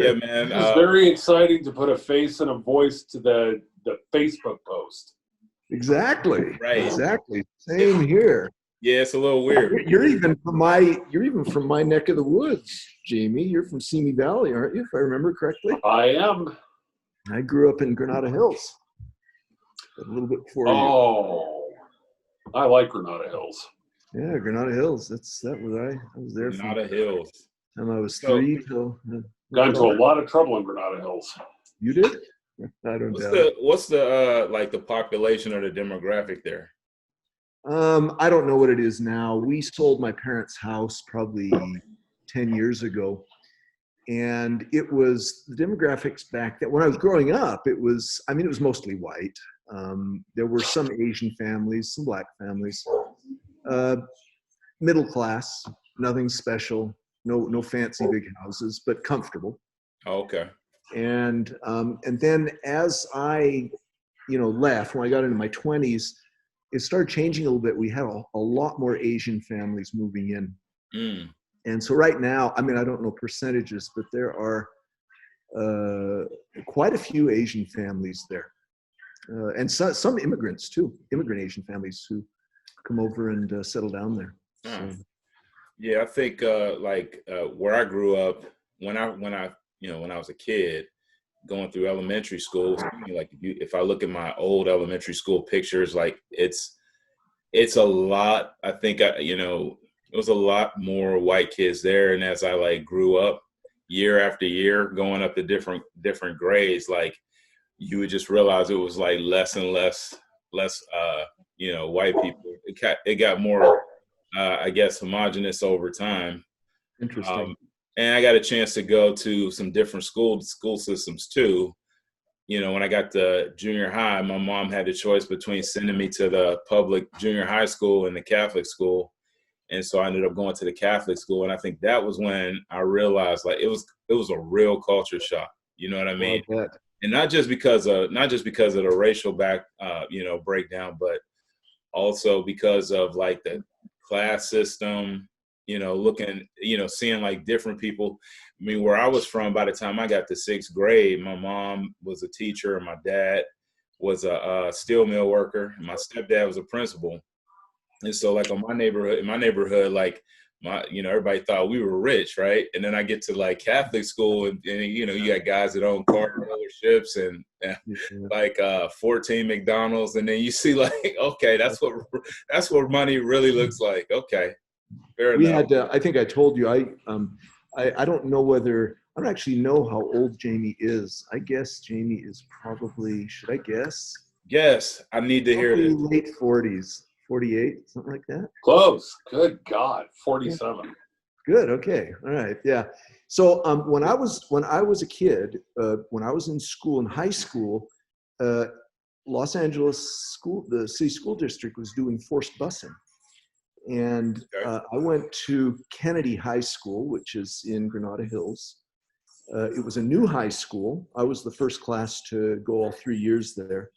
Yeah, man. It's very exciting to put a face and a voice to the Facebook post. Exactly. Right. Exactly. Same here. Yeah, it's a little weird. You're even from my neck of the woods, Jamie. You're from Simi Valley, aren't you? If I remember correctly. I am. I grew up in Granada Hills. A little bit before you. Oh, I like Granada Hills. Yeah, Granada Hills. That was I was there Granada from Hills. time I was 3 till. Got into a lot of trouble in Granada Hills. You did? I don't doubt it. What's the like the population or the demographic there? I don't know what it is now. We sold my parents' house probably 10 years ago. And it was the demographics back then. When I was growing up, it was mostly white. There were some Asian families, some black families, middle class, nothing special, no fancy big houses, but comfortable. Oh, okay. And then as I, left, when I got into my 20s, it started changing a little bit. We had a lot more Asian families moving in. Mm. And so right now, I don't know percentages, but there are quite a few Asian families there. And some immigrants too, immigrant Asian families who come over and settle down there. So. Yeah, I think where I grew up, when I was a kid, going through elementary school, like if I look at my old elementary school pictures, like it's a lot. I think it was a lot more white kids there, and as I grew up year after year, going up to different grades, like you would just realize it was like less and less white people. It got more, I guess, homogenous over time. Interesting. And I got a chance to go to some different school systems too. When I got to junior high, my mom had a choice between sending me to the public junior high school and the Catholic school. And so I ended up going to the Catholic school. And I think that was when I realized it was a real culture shock. You know what I mean? Well, and not just because of the racial breakdown, but also because of the class system, seeing different people. I mean, where I was from, by the time I got to 6th grade, my mom was a teacher and my dad was a steel mill worker. And my stepdad was a principal. And so in my neighborhood, everybody thought we were rich, right? And then I get to Catholic school and you got guys that own car dealerships and 14 McDonald's. And then you see okay, that's what money really looks like. Okay. We had, I think I told you, I don't know whether, I don't actually know how old Jamie is. I guess Jamie is probably, should I guess? Yes, I need to hear this. Late 40s, 48, something like that. Close. Good God, 47. Good. Okay. All right. Yeah. So when I was a kid, when I was in school, in high school, Los Angeles the city school district was doing forced busing. And I went to Kennedy High School, which is in Granada Hills. It was a new high school. I was the first class to go all 3 years there.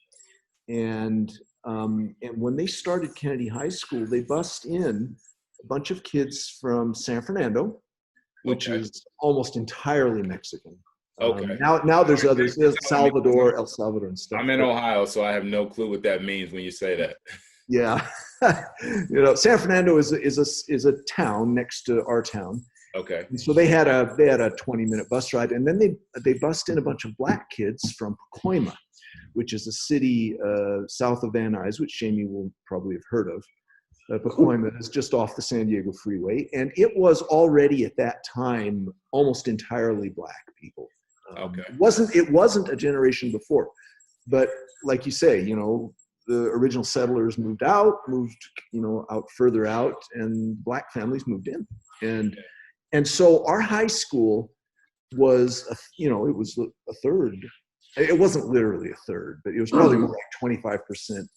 And when they started Kennedy High School, they bussed in a bunch of kids from San Fernando, which is almost entirely Mexican. Okay. Now there's others, El Salvador, and stuff. I'm in Ohio, so I have no clue what that means when you say that. Yeah, San Fernando is a town next to our town. Okay. And so they had a 20-minute bus ride, and then they bussed in a bunch of black kids from Pacoima, which is a city south of Van Nuys, which Jamie will probably have heard of. Pacoima is just off the San Diego freeway, and it was already at that time almost entirely black people. Okay. It wasn't a generation before, but like you say, the original settlers moved out further out, and black families moved in. And so our high school was, it was a third. It wasn't literally a third, but it was probably more like 25%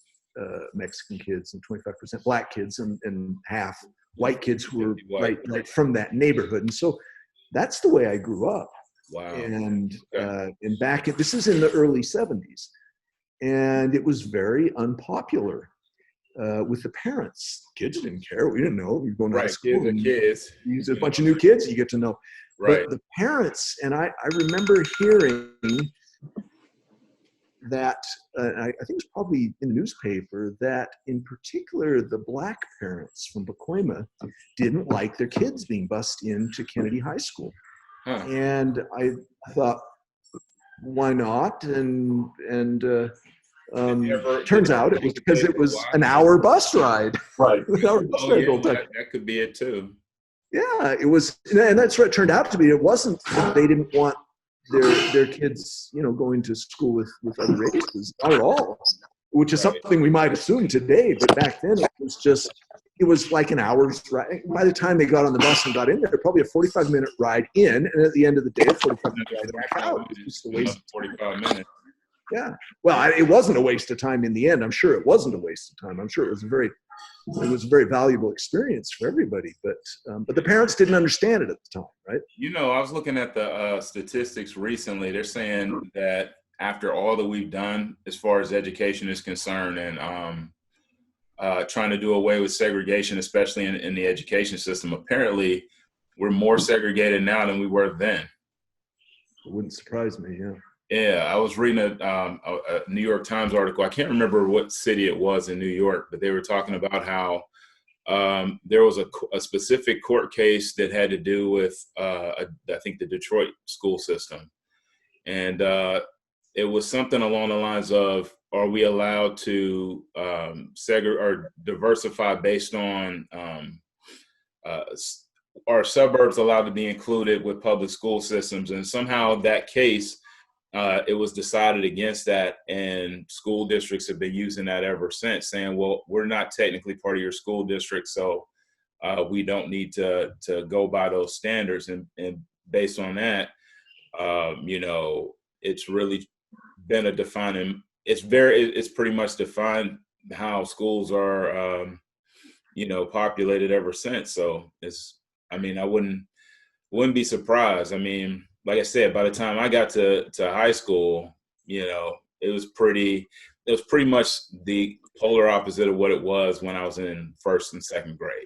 Mexican kids and 25% black kids and half white kids who were right from that neighborhood. And so that's the way I grew up. Wow. And this is in the early 70s. And it was very unpopular with the parents. Kids didn't care. We didn't know. We were going to high school. Kids. There's a bunch of new kids you get to know. Right. But the parents, and I remember hearing that, I think it was probably in the newspaper, that in particular the black parents from Pacoima didn't like their kids being bused into Kennedy High School. Huh. And I thought, why not? And turns out it was because it was an hour bus ride. Right. An hour bus ride all the time. That could be it too. Yeah, it was, and that's what it turned out to be. It wasn't that they didn't want their kids, going to school with other races, not at all. Which is something we might assume today, but back then it was like an hour's ride. By the time they got on the bus and got in there, probably a 45-minute ride in, and at the end of the day, a 45-minute ride back out. It was just a waste. 45 minutes. Yeah. Well, it wasn't a waste of time in the end. I'm sure it wasn't a waste of time. I'm sure it was a very valuable experience for everybody. But the parents didn't understand it at the time, right? I was looking at the statistics recently. They're saying that after all that we've done as far as education is concerned, and trying to do away with segregation, especially in the education system, apparently we're more segregated now than we were then. It wouldn't surprise me. Yeah. Yeah, I was reading a New York Times article. I can't remember what city it was in New York, but they were talking about how there was a specific court case that had to do with, I think, the Detroit school system. And it was something along the lines of, are we allowed to segregate or diversify based on, are suburbs allowed to be included with public school systems? And somehow that case, it was decided against that, and school districts have been using that ever since, saying, well, we're not technically part of your school district, so we don't need to go by those standards. And based on that, it's really been a defining, it's pretty much defined how schools are, populated ever since. So I wouldn't be surprised. I mean, like I said, by the time I got to high school, it was pretty much the polar opposite of what it was when I was in first and second grade.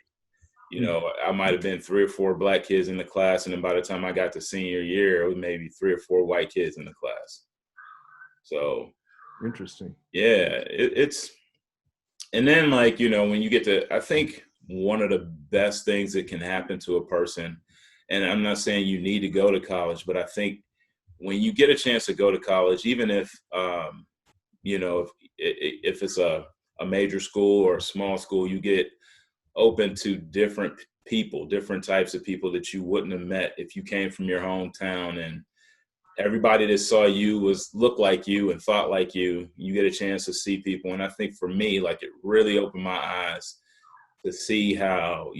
I might have been 3 or 4 black kids in the class, and then by the time I got to senior year, it was maybe 3 or 4 white kids in the class. So interesting. Yeah, and then when you get to, I think one of the best things that can happen to a person, and I'm not saying you need to go to college, but I think when you get a chance to go to college, even if, if it's a major school or a small school, you get open to different people, different types of people that you wouldn't have met if you came from your hometown, and everybody that saw you looked like you and thought like you. You get a chance to see people. And I think for me, it really opened my eyes to see how,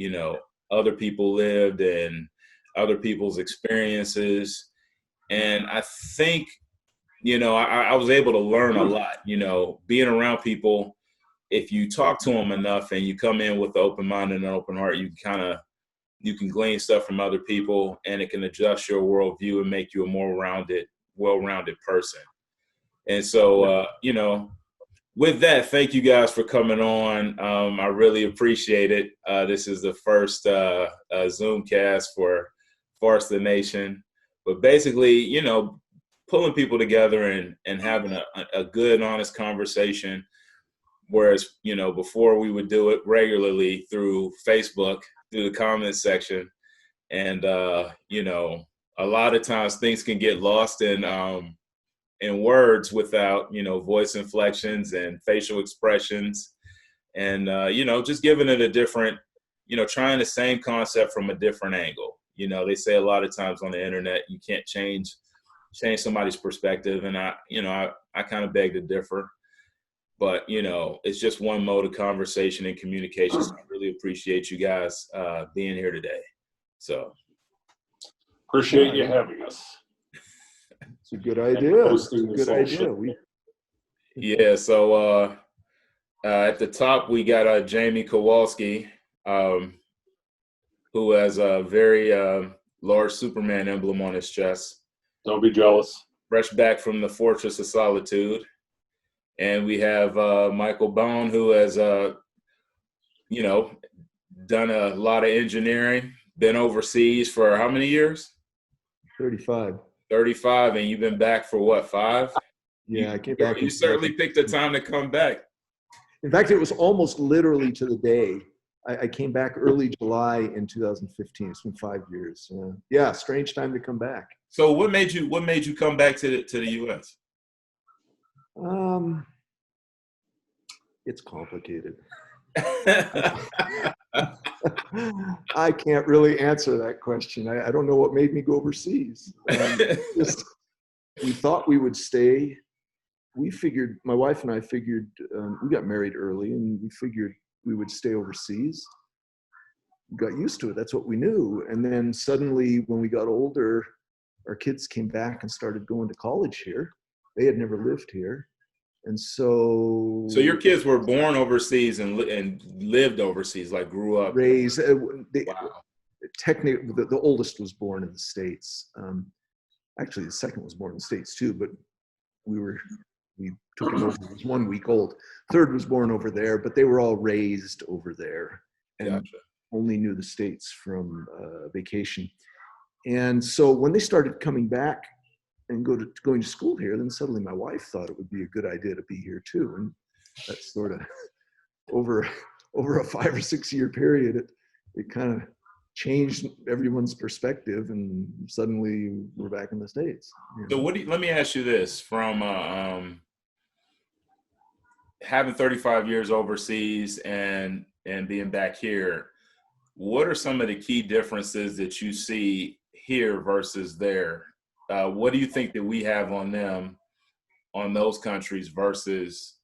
other people lived and other people's experiences. And I think, I was able to learn a lot, being around people. If you talk to them enough and you come in with an open mind and an open heart, you can glean stuff from other people, and it can adjust your worldview and make you a more well-rounded person. And so, with that, thank you guys for coming on. I really appreciate it. This is the first Zoomcast for Farce the Nation, but basically, pulling people together and having a good, honest conversation. Whereas, before we would do it regularly through Facebook, through the comments section. And, a lot of times things can get lost in words without, voice inflections and facial expressions. And, just giving it a different, trying the same concept from a different angle. They say a lot of times on the internet, you can't change somebody's perspective. And I kind of beg to differ. But, it's just one mode of conversation and communication. So I really appreciate you guys being here today. So. Appreciate you having us. It's a good idea. It's a good idea. Yeah, so at the top, we got Jamie Kowalski, who has a very large Superman emblem on his chest. Don't be jealous. Fresh back from the Fortress of Solitude. And we have Michael Bown, who has, done a lot of engineering, been overseas for how many years? 35. 35, and you've been back for what, 5? Yeah, I came back. You certainly picked the time to come back. In fact, it was almost literally to the day. I came back early July in 2015. It's been 5 years. Yeah, strange time to come back. So what made you come back to the U.S.? It's complicated. I can't really answer that question. I don't know what made me go overseas. We thought we would stay. My wife and I figured, we got married early, and we figured we would stay overseas. We got used to it. That's what we knew. And then suddenly, when we got older, our kids came back and started going to college here. They had never lived here. And so your kids were born overseas and lived overseas, like grew up. Raised. Wow. Technically, the oldest was born in the States. Actually, the second was born in the States too, but we took him over. He was 1 week old. Third was born over there, but they were all raised over there and Gotcha. only knew the States from vacation. And so when they started coming back and going to school here, then suddenly my wife thought it would be a good idea to be here too. And that's sort of over a 5 or 6 year period, it kind of changed everyone's perspective, and suddenly we're back in the States. So let me ask you this, from having 35 years overseas and being back here, what are some of the key differences that you see here versus there? What do you think that we have on them, on those countries versus,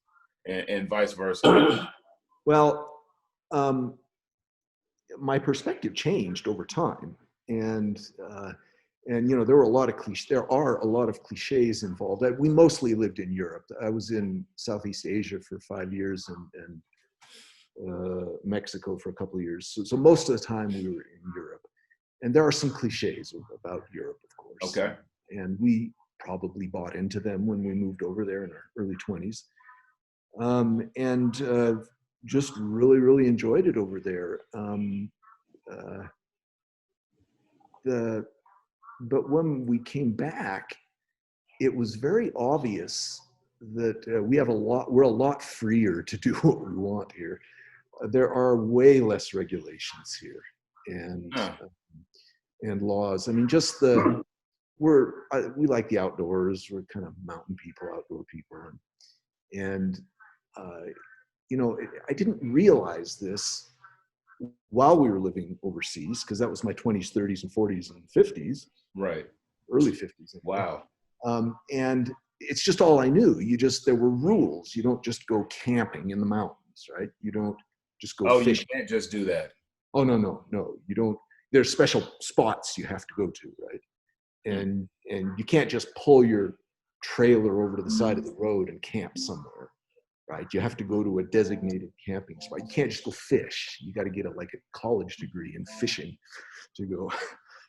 and vice versa? Well, my perspective changed over time, and there are a lot of cliches involved. We mostly lived in Europe. I was in Southeast Asia for 5 years and Mexico for a couple of years. So most of the time we were in Europe, and there are some cliches about Europe, of course. Okay. And we probably bought into them when we moved over there in our early 20s. Just really, really enjoyed it over there. But when we came back, it was very obvious that we're a lot freer to do what we want here. There are way less regulations here and laws. I mean, just we like the outdoors. We're kind of mountain people, outdoor people, and I didn't realize this while we were living overseas, because that was my 20s, 30s, and 40s and 50s. Right. Early 50s. Wow. And it's just all I knew. There were rules. You don't just go camping in the mountains, right? You don't just go fishing. You can't just do that. Oh, no. You don't. There's special spots you have to go to, right? And you can't just pull your trailer over to the side of the road and camp somewhere, right? You have to go to a designated camping spot. You can't just go fish. You got to get a college degree in fishing to go.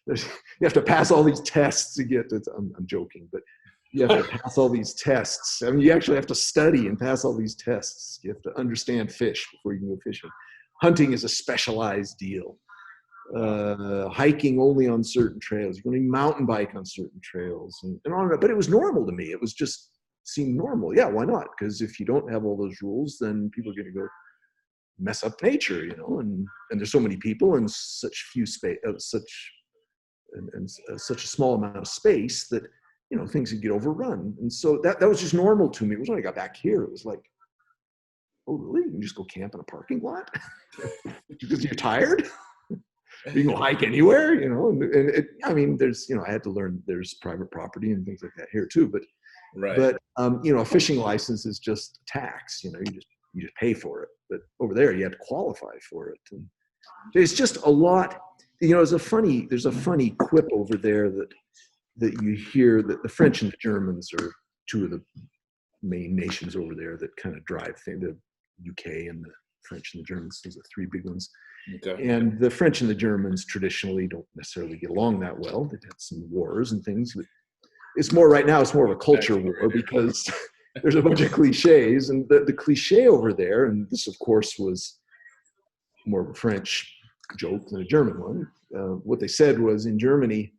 You have to pass all these tests to get to. I'm joking, but you have to pass all these tests. I mean, you actually have to study and pass all these tests. You have to understand fish before you can go fishing. Hunting is a specialized deal. Hiking only on certain trails. You're going to mountain bike on certain trails, and on and on. But it was normal to me. It was just seemed normal. Yeah, why not? Because if you don't have all those rules, then people are going to go mess up nature, And there's so many people and such few space, such a small amount of space that things would get overrun. And so that was just normal to me. It was when I got back here. It was like, oh really? You can just go camp in a parking lot because you're tired. You can hike anywhere, there's, I had to learn there's private property and things like that here too. But, right. But a fishing license is just a tax, you just pay for it. But over there, you have to qualify for it. And it's just a lot, there's a funny quip over there that you hear, that the French and the Germans are two of the main nations over there that kind of drive things, the UK and the French and the Germans, those are the three big ones. Okay. And the French and the Germans traditionally don't necessarily get along that well. They've had some wars and things. But it's more right now, it's more of a culture war because there's a bunch of cliches. And the cliche over there, and this of course was more of a French joke than a German one. What they said was, in Germany,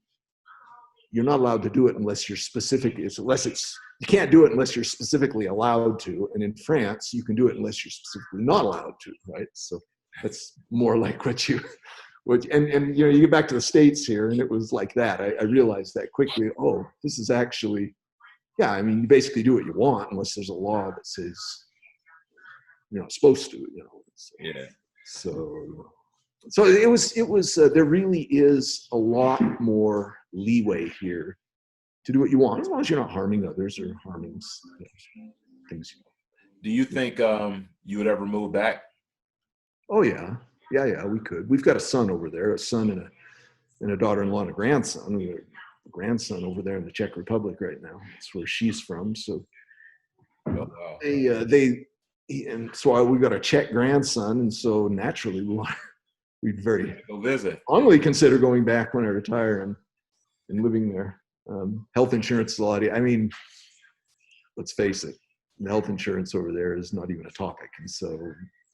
you're not allowed to do it unless you're you can't do it unless you're specifically allowed to. And in France, you can do it unless you're specifically not allowed to, right? So that's more like and you get back to the States here, and it was like that. I realized that quickly. Oh, this is actually, yeah. I mean, you basically do what you want unless there's a law that says you're not supposed to. So, Yeah. So it was. There really is a lot more leeway here to do what you want, as long as you're not harming others or harming things. Do you think you would ever move back? Oh yeah. We could. We've got a son over there, a son and a daughter-in-law and a grandson. We got a grandson over there in the Czech Republic right now. That's where she's from. So Oh, wow. and so we've got a Czech grandson, and so naturally we'd very Go visit. strongly consider going back when I retire and living there. Health insurance is a lot. I mean, let's face it, the health insurance over there is not even a topic. And so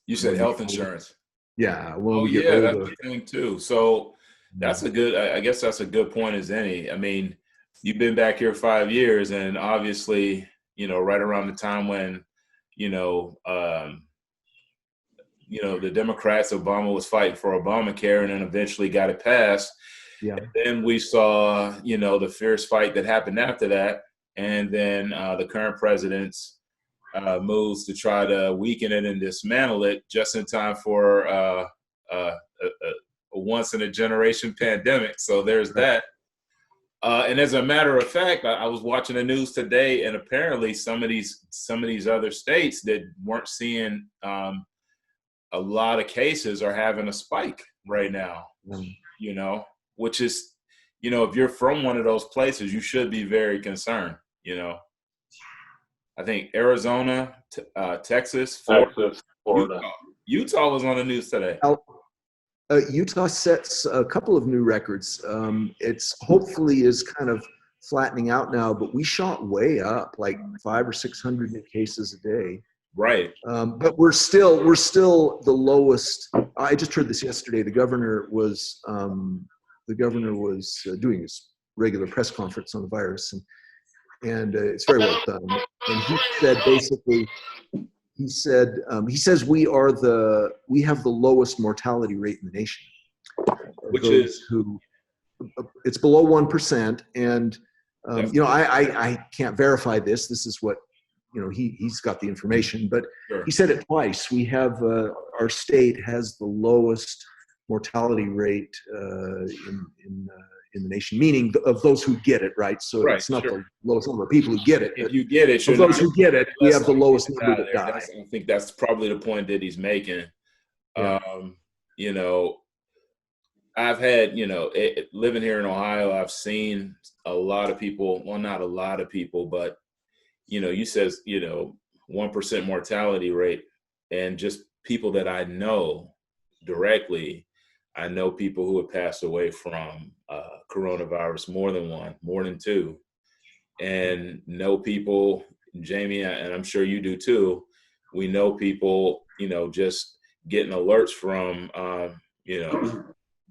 You said health insurance. Yeah. Oh, yeah, that's the thing too. So that's I guess that's a good point as any. I mean, you've been back here 5 years, and obviously, right around the time when, the Democrats, Obama was fighting for Obamacare and then eventually got it passed. Yeah. And then we saw, the fierce fight that happened after that. And then the current president's moves to try to weaken it and dismantle it just in time for a once-in-a-generation pandemic. So there's that. And as a matter of fact, I was watching the news today, and apparently some of these other states that weren't seeing a lot of cases are having a spike right now. Which is, if you're from one of those places, you should be very concerned. I think Arizona, Texas, Florida. Utah was on the news today. Utah sets a couple of new records. It's hopefully is kind of flattening out now, but we shot way up, like 500 or 600 new cases a day. Right. But we're still the lowest. I just heard this yesterday. The governor was doing his regular press conference on the virus, and it's very well done. And he said basically, he says we have the lowest mortality rate in the nation, which is it's below 1%. And I can't verify this. This is what he's got the information, but sure. He said it twice. We have our state has the lowest mortality rate in the nation, meaning of those who get it, right? So right, it's not sure. the lowest number of people who get it. If you get it, of those who get it, we have the lowest number that die. I think that's probably the point that he's making. Yeah. I've had, living here in Ohio, I've seen a lot of people, well, not a lot of people, but, you says, 1% mortality rate, and just people that I know directly. I know people who have passed away from coronavirus, more than one, more than two, and know people, Jamie, and I'm sure you do too. We know people, just getting alerts from,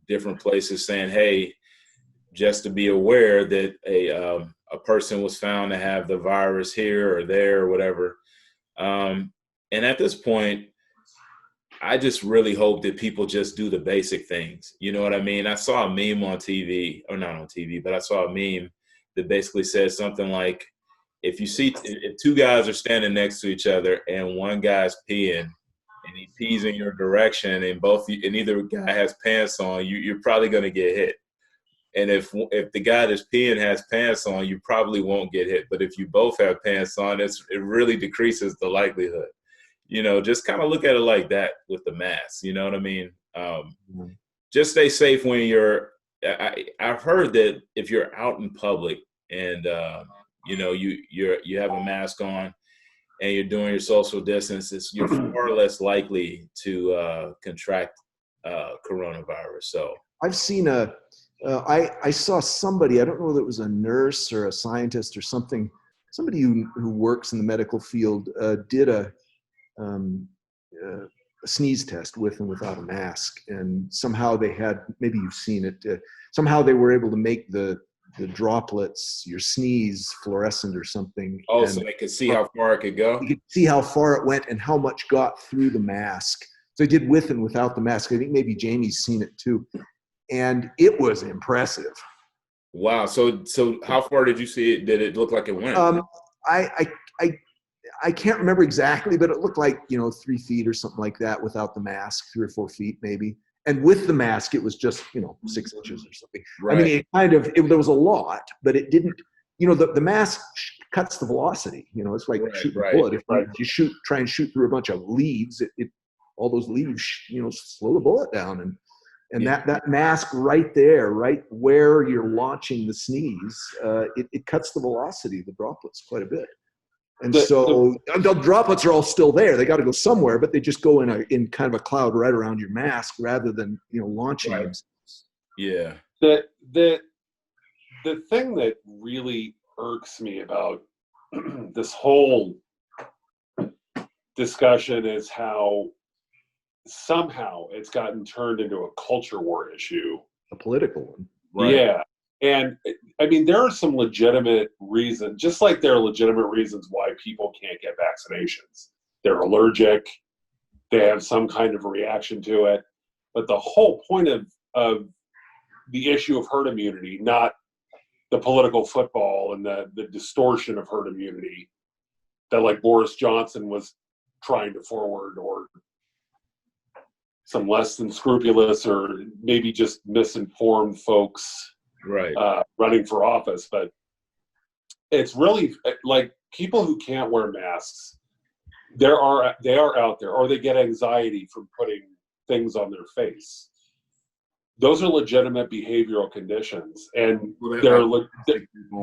different places saying, hey, just to be aware that a person was found to have the virus here or there or whatever. And at this point, I just really hope that people just do the basic things. You know what I mean? I saw a meme on TV, or not on TV, but I saw a meme that basically said something like, if two guys are standing next to each other and one guy's peeing and he pees in your direction and either guy has pants on, you're probably going to get hit. And if the guy that's peeing has pants on, you probably won't get hit. But if you both have pants on, it really decreases the likelihood. Just kind of look at it like that with the mask. You know what I mean? Just stay safe when I've heard that if you're out in public and you have a mask on and you're doing your social distance, you're far less likely to contract coronavirus. So I've seen I saw somebody, I don't know whether it was a nurse or a scientist or something, somebody who works in the medical field did a sneeze test with and without a mask, and somehow they had, maybe you've seen it, somehow they were able to make the the droplets, your sneeze, fluorescent or something. Oh, and so they could see how far it could go? you could see how far it went and how much got through the mask. So I did with and without the mask. I think maybe Jamie's seen it too. And it was impressive. Wow. So how far did you see it? Did it look like it went? I can't remember exactly, but it looked like, 3 feet or something like that without the mask, 3 or 4 feet maybe. And with the mask, it was just, 6 inches or something. Right. I mean, there was a lot, but it didn't, the mask cuts the velocity. It's like shooting a bullet. If you try and shoot through a bunch of leaves, all those leaves, slow the bullet down. And that mask right there, right where you're launching the sneeze, it cuts the velocity of the droplets quite a bit. And the droplets are all still there. They got to go somewhere, but they just go in kind of a cloud right around your mask rather than launching themselves. Yeah. The thing that really irks me about this whole discussion is how somehow it's gotten turned into a culture war issue, a political one. Right. Yeah. And I mean, there are some legitimate reasons, just like there are legitimate reasons why people can't get vaccinations. They're allergic, they have some kind of reaction to it. But the whole point of the issue of herd immunity, not the political football and the distortion of herd immunity that like Boris Johnson was trying to forward, or some less than scrupulous or maybe just misinformed folks running for office. But it's really like people who can't wear masks, they are out there, or they get anxiety from putting things on their face. Those are legitimate behavioral conditions, and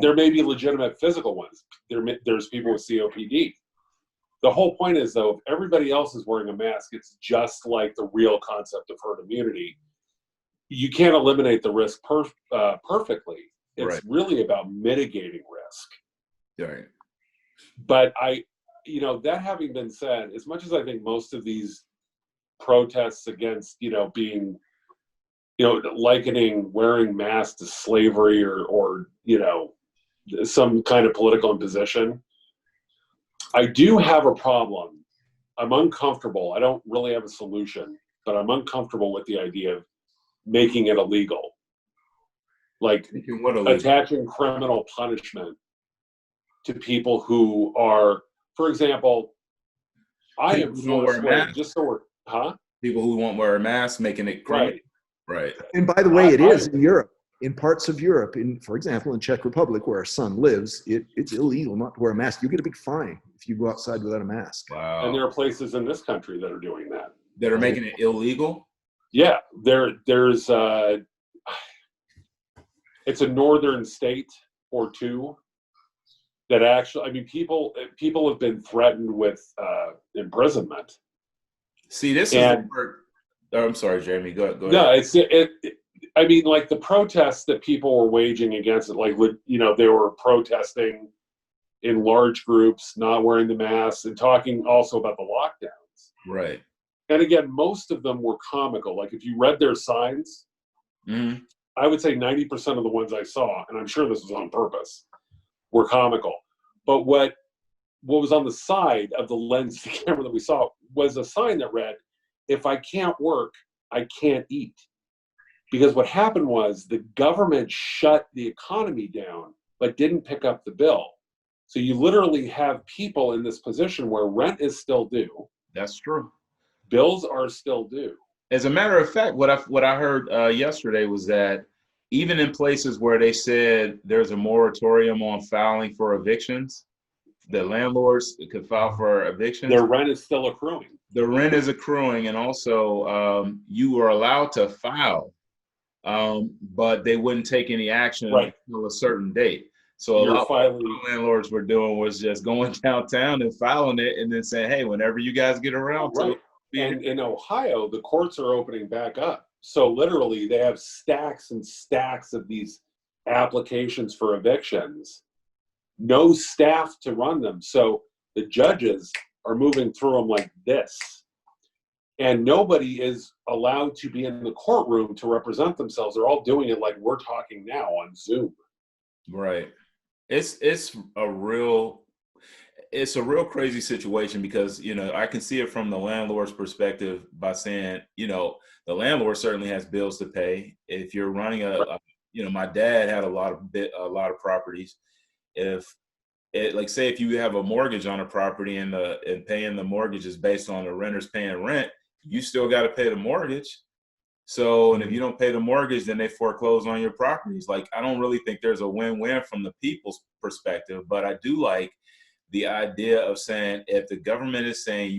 there may be legitimate physical ones. There's people with COPD. The whole point is, though, if everybody else is wearing a mask, it's just like the real concept of herd immunity. You can't eliminate the risk perfectly. It's really about mitigating risk. Right. But that having been said, as much as I think most of these protests against, being, likening wearing masks to slavery or some kind of political imposition, I do have a problem. I'm uncomfortable. I don't really have a solution, but I'm uncomfortable with the idea of making it illegal. Like attaching criminal punishment to people who are, for example, I am for people who won't wear a mask, making it criminal. Right. And by the way, it is in Europe. In parts of Europe, for example, in Czech Republic, where our son lives, it's illegal not to wear a mask. You get a big fine if you go outside without a mask. Wow. And there are places in this country that are doing that. That are making it illegal? Yeah. There's it's a northern state or two that actually, I mean, people have been threatened with imprisonment. See, this is the part. Oh, I'm sorry, Jamie. Go ahead. No, I mean, like the protests that people were waging against it, like, they were protesting in large groups, not wearing the masks, and talking also about the lockdowns. Right. And again, most of them were comical. Like if you read their signs, I would say 90% of the ones I saw, and I'm sure this was on purpose, were comical. But what was on the side of the lens camera that we saw was a sign that read, "If I can't work, I can't eat." Because what happened was the government shut the economy down, but didn't pick up the bill. So you literally have people in this position where rent is still due. That's true. Bills are still due. As a matter of fact, what I heard yesterday was that even in places where they said there's a moratorium on filing for evictions, the landlords could file for evictions. Their rent is still accruing. The rent is accruing, and also you are allowed to file. But they wouldn't take any action until a certain date. So a lot of what landlords were doing was just going downtown and filing it and then saying, hey, whenever you guys get around to it. And in Ohio, the courts are opening back up. So literally they have stacks and stacks of these applications for evictions, no staff to run them. So the judges are moving through them like this. And nobody is allowed to be in the courtroom to represent themselves. They're all doing it like we're talking now on Zoom. Right. It's a real crazy situation because, I can see it from the landlord's perspective by saying, the landlord certainly has bills to pay. If you're running my dad had a lot of properties. If like say if you have a mortgage on a property and paying the mortgage is based on the renters paying rent, you still got to pay the mortgage. So, and if you don't pay the mortgage, then they foreclose on your properties. Like, I don't really think there's a win-win from the people's perspective, but I do like the idea of saying if the government is saying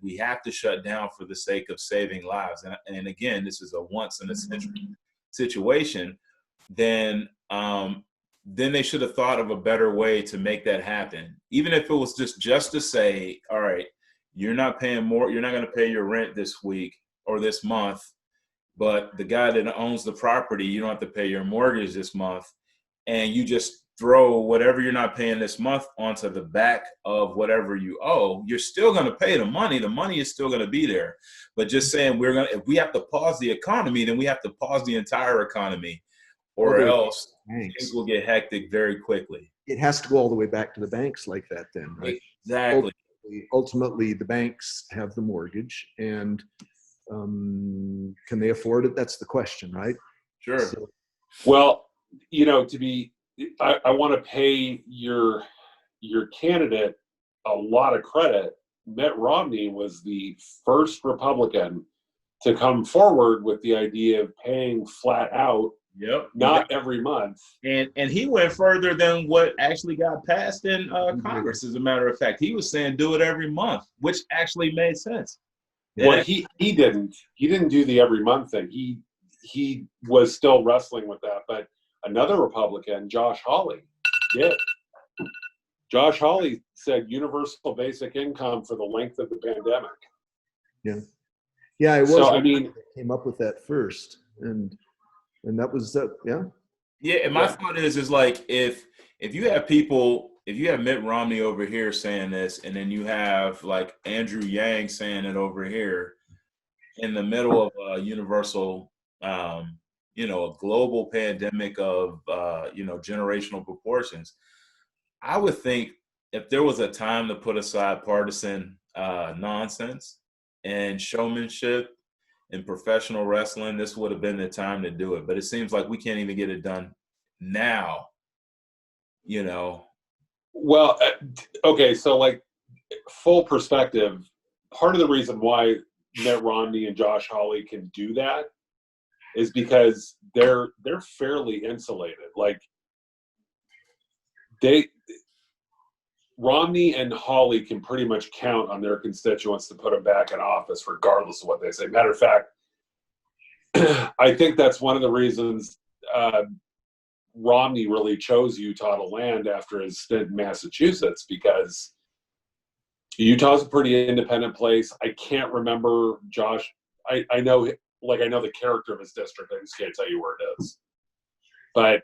we have to shut down for the sake of saving lives. And again, this is a once in a century situation. Then they should have thought of a better way to make that happen. Even if it was just to say, all right, you're not going to pay your rent this week or this month, but the guy that owns the property, you don't have to pay your mortgage this month, and you just throw whatever you're not paying this month onto the back of whatever you owe. You're still going to pay the money. The money is still going to be there. But just saying if we have to pause the economy, then we have to pause the entire economy, or else things will get hectic very quickly. It has to go all the way back to the banks like that then, right? Exactly. Ultimately, the banks have the mortgage, and can they afford it? That's the question, right? Sure. So, well, I want to pay your candidate a lot of credit. Mitt Romney was the first Republican to come forward with the idea of paying flat out. Yep. Not every month. And he went further than what actually got passed in Congress, as a matter of fact. He was saying do it every month, which actually made sense. Well, he didn't do the every month thing. He was still wrestling with that. But another Republican, Josh Hawley, did. Josh Hawley said universal basic income for the length of the pandemic. Yeah, it was. So, I mean, came up with that first, and that was yeah. Yeah, and my thought is like if you have Mitt Romney over here saying this, and then you have like Andrew Yang saying it over here, in the middle of a universal, a global pandemic of generational proportions, I would think if there was a time to put aside partisan nonsense and showmanship in professional wrestling, this would have been the time to do it. But it seems like we can't even get it done now, Well, okay, so like full perspective, part of the reason why Mitt Romney and Josh Hawley can do that is because they're fairly insulated. Like Romney and Hawley can pretty much count on their constituents to put them back in office regardless of what they say. Matter of fact, I think that's one of the reasons Romney really chose Utah to land after his stint in Massachusetts, because Utah's a pretty independent place. I can't remember Josh. I know the character of his district. I just can't tell you where it is. But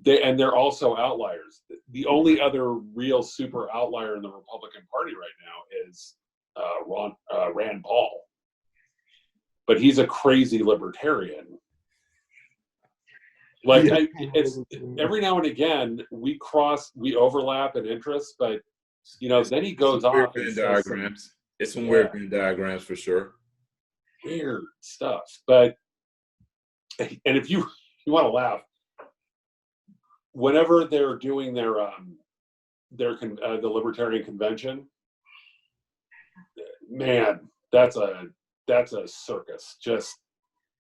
they're also outliers. The only other real super outlier in the Republican Party right now is Rand Paul. But he's a crazy libertarian. Like it's every now and again we overlap in interests, but then he goes off and diagrams. It's some weird Venn diagrams for sure. Weird stuff. But and if you want to laugh, whenever they're doing the Libertarian Convention, man, that's a circus. Just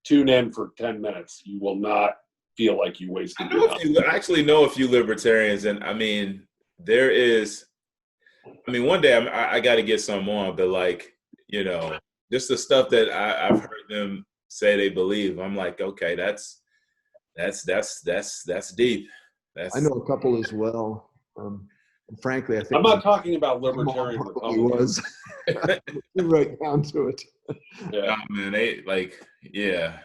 tune in for 10 minutes. You will not feel like you wasted your time. I actually know a few libertarians, and I mean, one day I got to get some on, but like, just the stuff that I've heard them say they believe, I'm like, okay, that's deep. I know a couple as well. Frankly, I think I'm not talking about libertarian Republicans. Right down to it. Yeah, man, they yeah.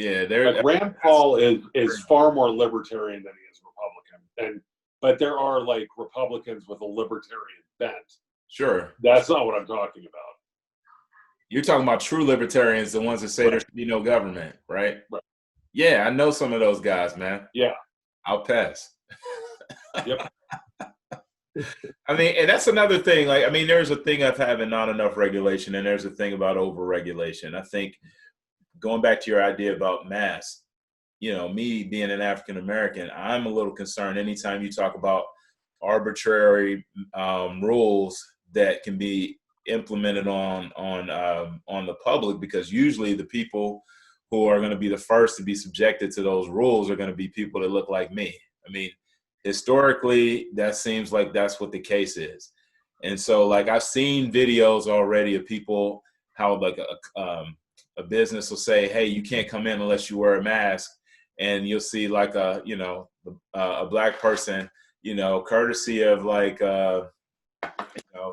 But Rand Paul is far more libertarian than he is Republican, but there are like Republicans with a libertarian bent. Sure, that's not what I'm talking about. You're talking about true libertarians, the ones that say there should be no government, right? Right. Yeah, I know some of those guys, man. Yeah. I'll pass. Yep. I mean, and that's another thing. Like, I mean, there's a thing of having not enough regulation, and there's a thing about over-regulation. I think going back to your idea about masks, you know, me being an African American, I'm a little concerned anytime you talk about arbitrary rules that can be implemented on the public, because usually the people who are going to be the first to be subjected to those rules are going to be people that look like me. I mean, historically, that seems like that's what the case is. And so, like, I've seen videos already of people how like a business will say, "Hey, you can't come in unless you wear a mask," and you'll see like a black person, you know, courtesy of like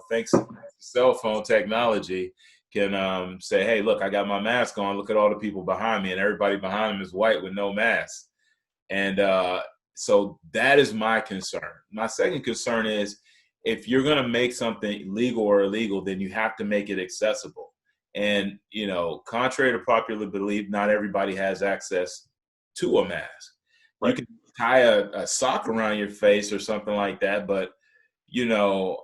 thanks to cell phone technology, can say, "Hey, look, I got my mask on. Look at all the people behind me," and everybody behind them is white with no mask. And so that is my concern. My second concern is, if you're going to make something legal or illegal, then you have to make it accessible. And, you know, contrary to popular belief, not everybody has access to a mask. Right. You can tie a sock around your face or something like that, but, you know,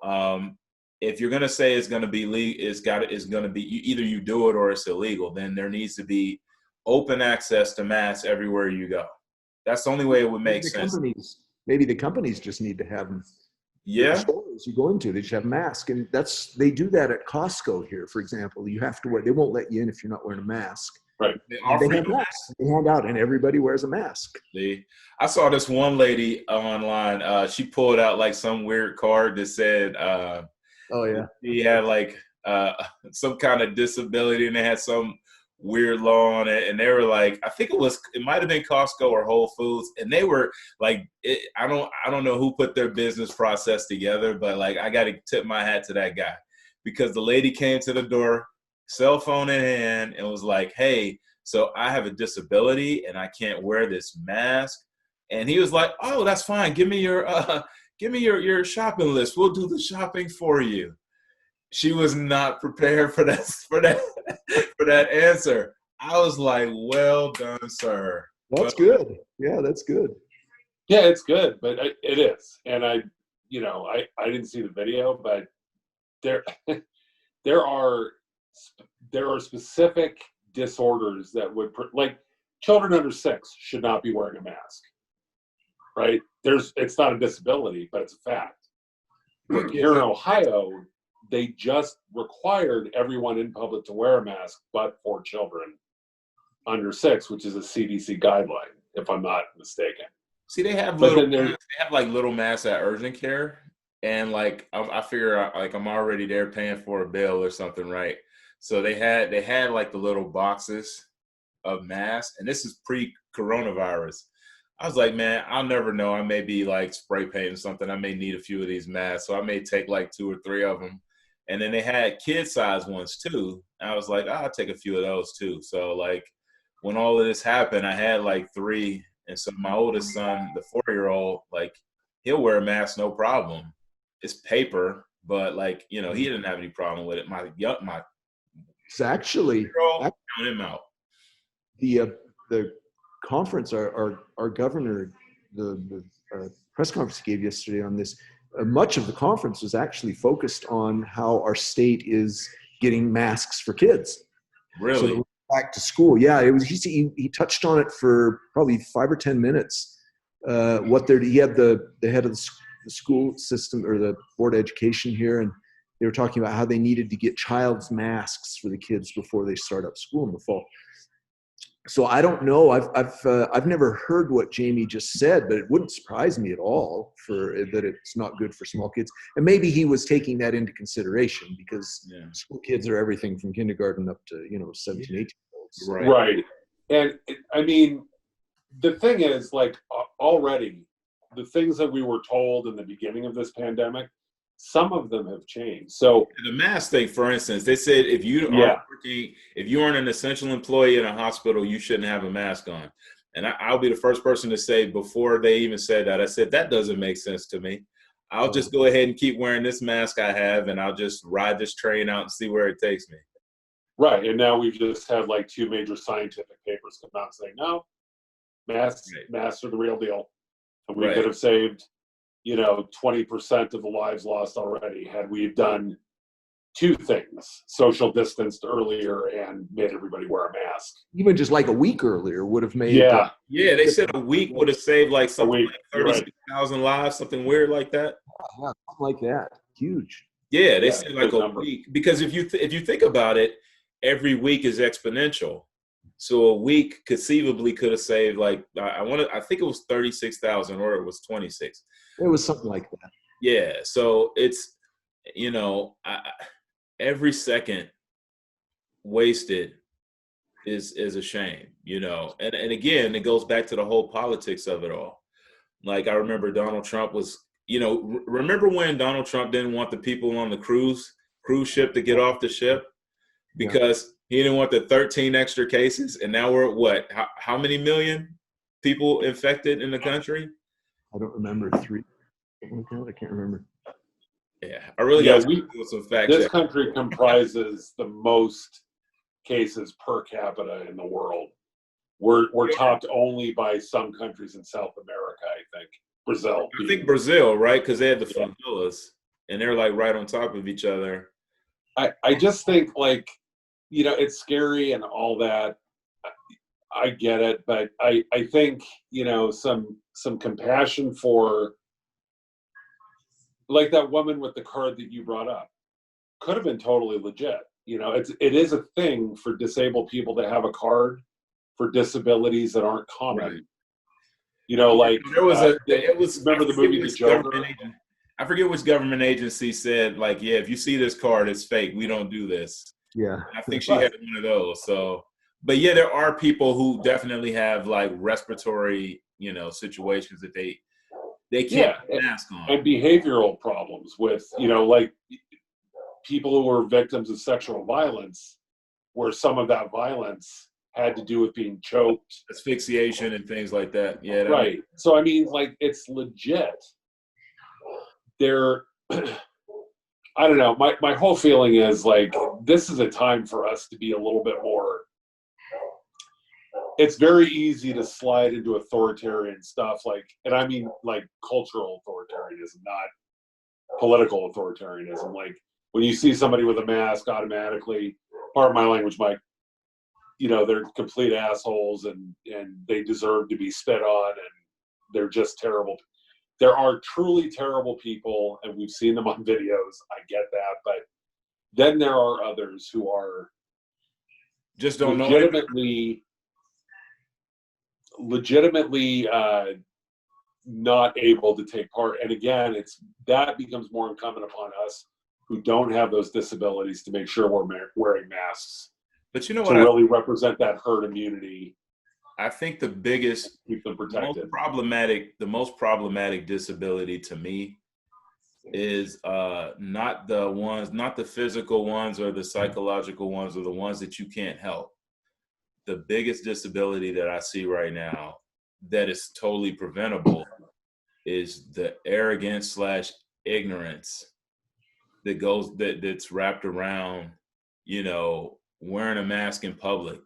if you're going to say it's going to be legal, it's going to be either you do it or it's illegal, then there needs to be open access to masks everywhere you go. That's the only way it would make sense. Maybe the companies just need to have them. Yeah. The stores you go into, they should have masks, and they do that at Costco here, for example. You have to wear. They won't let you in if you're not wearing a mask. Right. They have masks. They hand out, and everybody wears a mask. I saw this one lady online. She pulled out like some weird card that said, "Oh yeah, she had like some kind of disability, and they had some weird law on it." And they were like, I think it might have been Costco or Whole Foods, and they were like, I don't know who put their business process together, but like, I got to tip my hat to that guy, because the lady came to the door, cell phone in hand, and was like, "Hey, so I have a disability and I can't wear this mask." And he was like, "Oh, that's fine. Give me your shopping list. We'll do the shopping for you." She was not prepared for that answer. I was like, "Well done, sir." That's good. Yeah, that's good. Yeah, it's good, but it is. And I didn't see the video, but there are specific disorders that would, like, children under 6 should not be wearing a mask, right? It's not a disability, but it's a fact. Here in Ohio, they just required everyone in public to wear a mask, but for children under 6, which is a CDC guideline, if I'm not mistaken. See, they have like little masks at urgent care, and like I figure like I'm already there paying for a bill or something, right? So they had like the little boxes of masks, and this is pre-coronavirus. I was like, man, I'll never know. I may be like spray painting something. I may need a few of these masks, so I may take like 2 or 3 of them. And then they had kid-size ones too. I was like, I'll take a few of those too. So like, when all of this happened, I had like 3. And so my oldest son, the 4-year-old, like, he'll wear a mask, no problem. It's paper, but like, you know, he didn't have any problem with it. It's actually count him out. The conference, our governor, the press conference he gave yesterday on this, much of the conference was actually focused on how our state is getting masks for kids. Really? So back to school. Yeah, it was. He touched on it for probably 5 or 10 minutes. He had the head of the school system, or the board of education here, and they were talking about how they needed to get child's masks for the kids before they start up school in the fall. So I don't know. I've never heard what Jamie just said, but it wouldn't surprise me at all that it's not good for small kids. And maybe he was taking that into consideration, because school kids are everything from kindergarten up to 17, 18 years old. Right. And I mean, the thing is, like, already the things that we were told in the beginning of this pandemic, some of them have changed. So the mask thing, for instance, they said if you aren't an essential employee in a hospital, you shouldn't have a mask on. And I'll be the first person to say, before they even said that, I said, that doesn't make sense to me. I'll just go ahead and keep wearing this mask I have, and I'll just ride this train out and see where it takes me. Right. And now we've just had like 2 major scientific papers come out saying, no, masks are the real deal. And we could have saved, 20% of the lives lost already had we done two things: social distanced earlier and made everybody wear a mask. Even just like a week earlier would have made. Yeah. Yeah, they said a week would have saved like something like Right. 36,000 lives, something weird like that. Yeah, something like that. Huge. Yeah, they said like a number. week, because if you think about it, every week is exponential. So a week conceivably could have saved like I think it was 36,000 or it was 26. It was something like that. Yeah, so it's every second wasted is a shame, and again, it goes back to the whole politics of it all. Like, I remember Donald Trump was, remember when Donald Trump didn't want the people on the cruise ship to get off the ship because he didn't want the 13 extra cases, and now we're at what? How many million people infected in the country? I don't remember, 3. I can't remember. Yeah, I really got to do some fact This check. country comprises the most cases per capita in the world. We're topped only by some countries in South America, I think. Brazil. I think Brazil, right? Because they had the favelas, and they're like right on top of each other. I just think, like, it's scary and all that. I get it, but I think, some compassion for, like, that woman with the card that you brought up could have been totally legit. It is a thing for disabled people to have a card for disabilities that aren't common. Right. Like, there was remember the movie The Joker? I forget which government agency said, like, yeah, if you see this card, it's fake. We don't do this. Yeah. I think she had one of those. So, but yeah, there are people who definitely have like respiratory, situations that they can't put a mask on. And behavioral problems with, like, people who were victims of sexual violence, where some of that violence had to do with being choked, asphyxiation, and things like that. Yeah. Right. So, I mean, like, it's legit. I don't know. My whole feeling is, like, this is a time for us to be a little bit more. It's very easy to slide into authoritarian stuff, like, and I mean, like, cultural authoritarianism, not political authoritarianism. Like, when you see somebody with a mask, automatically, pardon my language, Mike, they're complete assholes and they deserve to be spit on, and they're just terrible. There are truly terrible people, and we've seen them on videos. I get that, but then there are others who are just don't legitimately not able to take part. And again, that becomes more incumbent upon us who don't have those disabilities to make sure we're wearing masks. But to really represent that herd immunity. I think the biggest, keep them protected. the most problematic disability to me is not the physical ones or the psychological ones or the ones that you can't help. The biggest disability that I see right now that is totally preventable is the arrogance / ignorance that's wrapped around, wearing a mask in public.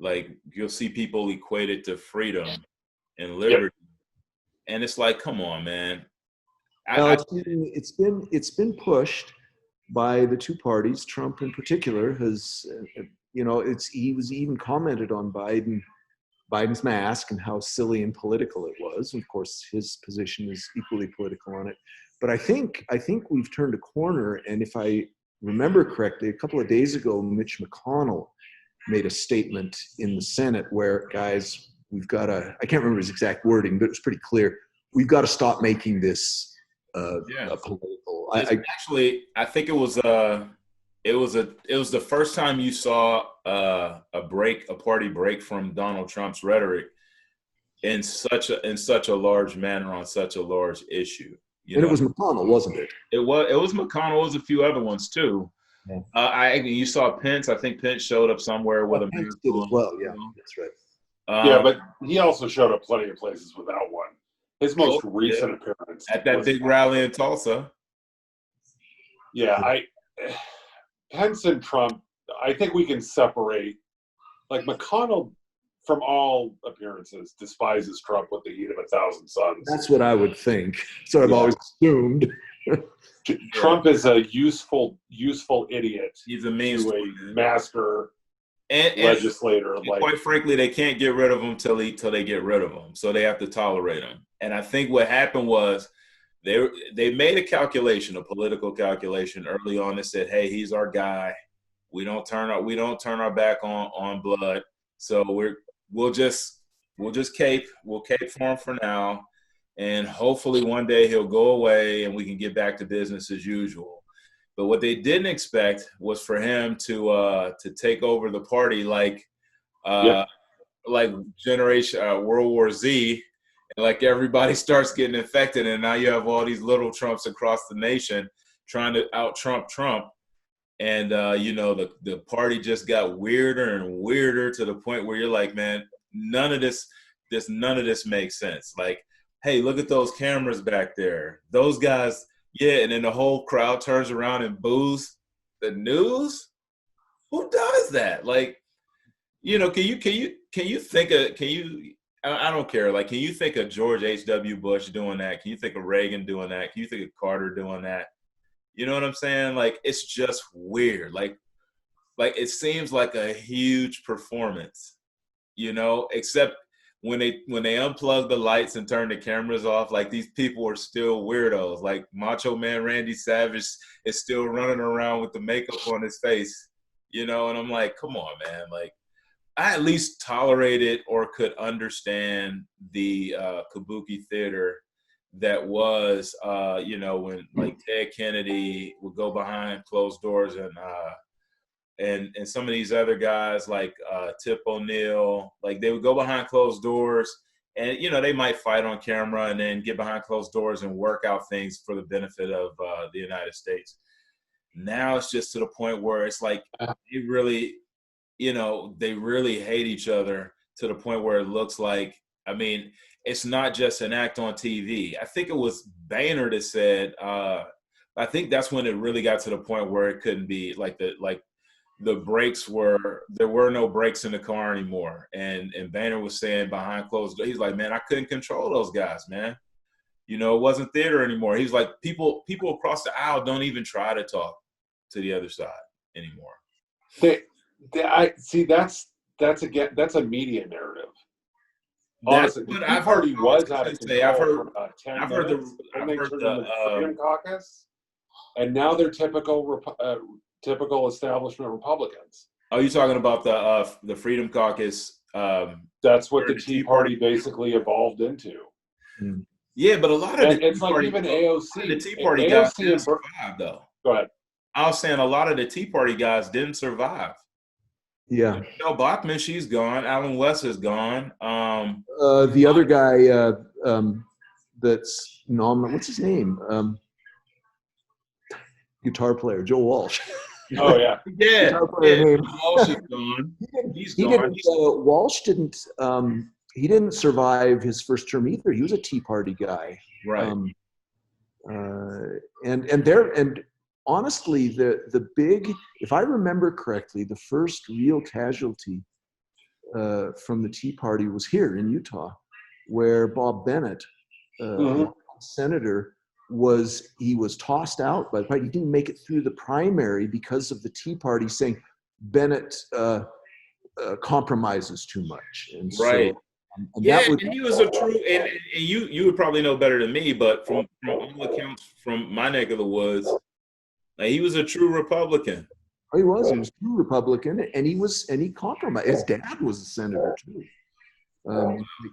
Like, you'll see people equate it to and liberty, and it's like, come on, man. It's been pushed by the two parties. Trump in particular has, he was even commented on Biden's mask and how silly and political it was. And of course, his position is equally political on it. But I think we've turned a corner. And if I remember correctly, a couple of days ago, Mitch McConnell made a statement in the Senate where, guys, we've got to, I can't remember his exact wording, but it was pretty clear. We've got to stop making this political. I think it was the first time you saw a party break from Donald Trump's rhetoric in such a large manner on such a large issue. It was McConnell, wasn't it? It was McConnell. It was a few other ones too. Yeah. You saw Pence. I think Pence showed up somewhere with a mask on. Well, yeah, that's right. Yeah, but he also showed up plenty of places without one. His most recent appearance at that big rally in Tulsa. Yeah, Pence and Trump, I think we can separate. Like, McConnell from all appearances, despises Trump with the heat of 1,000 suns. That's what I would think. So I've always assumed. Trump is a useful idiot. He's a means to a master and legislator. and quite frankly, they can't get rid of him till they get rid of him. So they have to tolerate him. And I think what happened was they made a political calculation early on that said, hey, he's our guy. We don't turn our back on blood. So we'll just cape for him for now. And hopefully one day he'll go away and we can get back to business as usual. But what they didn't expect was for him to take over the party like generation World War Z, and like everybody starts getting infected, and now you have all these little Trumps across the nation trying to out Trump, and the party just got weirder and weirder to the point where you're like, man, none of this makes sense. Like, hey, look at those cameras back there. Those guys, yeah, and then the whole crowd turns around and boos the news. Who does that? Like, can you think of I don't care. Like, can you think of George H.W. Bush doing that? Can you think of Reagan doing that? Can you think of Carter doing that? You know what I'm saying? Like, it's just weird. Like it seems like a huge performance, except when they unplug the lights and turn the cameras off, like these people are still weirdos. Like Macho Man Randy Savage is still running around with the makeup on his face, and I'm like, come on, man. Like, I at least tolerated or could understand the kabuki theater that was, when like Ted Kennedy would go behind closed doors and some of these other guys like Tip O'Neill, like they would go behind closed doors and, they might fight on camera and then get behind closed doors and work out things for the benefit of the United States. Now it's just to the point where it's like they really hate each other to the point where it looks like, it's not just an act on TV. I think it was Boehner that said, I think that's when it really got to the point where it couldn't be there were no brakes in the car anymore. And Boehner was saying behind closed doors, he's like, man, I couldn't control those guys, man. It wasn't theater anymore. He's like, people across the aisle don't even try to talk to the other side anymore. I see. That's a media narrative. Honestly, the Tea Party was out of control for about 10 minutes, and they turned into the Freedom Caucus, and now they're typical establishment Republicans. Oh, you're talking about the Freedom Caucus? That's what the Tea Party basically evolved into. Yeah, but a lot of it's like even AOC. The Tea Party guys didn't survive, though. Go ahead. I was saying a lot of the Tea Party guys didn't survive. Yeah. Michelle Bachmann, she's gone. Alan West is gone. The other guy that's what's his name? Guitar player, Joe Walsh. Oh yeah. Yeah. Guitar player name. Walsh is gone. He's gone. Walsh didn't. He didn't survive his first term either. He was a Tea Party guy. Right. And honestly, the big, if I remember correctly, the first real casualty from the Tea Party was here in Utah, where Bob Bennett, senator, was tossed out by the party. He didn't make it through the primary because of the Tea Party saying Bennett compromises too much. And right. So, and he was a true, and you would probably know better than me, but from all accounts from my neck of the woods, he was a true Republican. He was a true Republican, and he compromised. His dad was a senator too,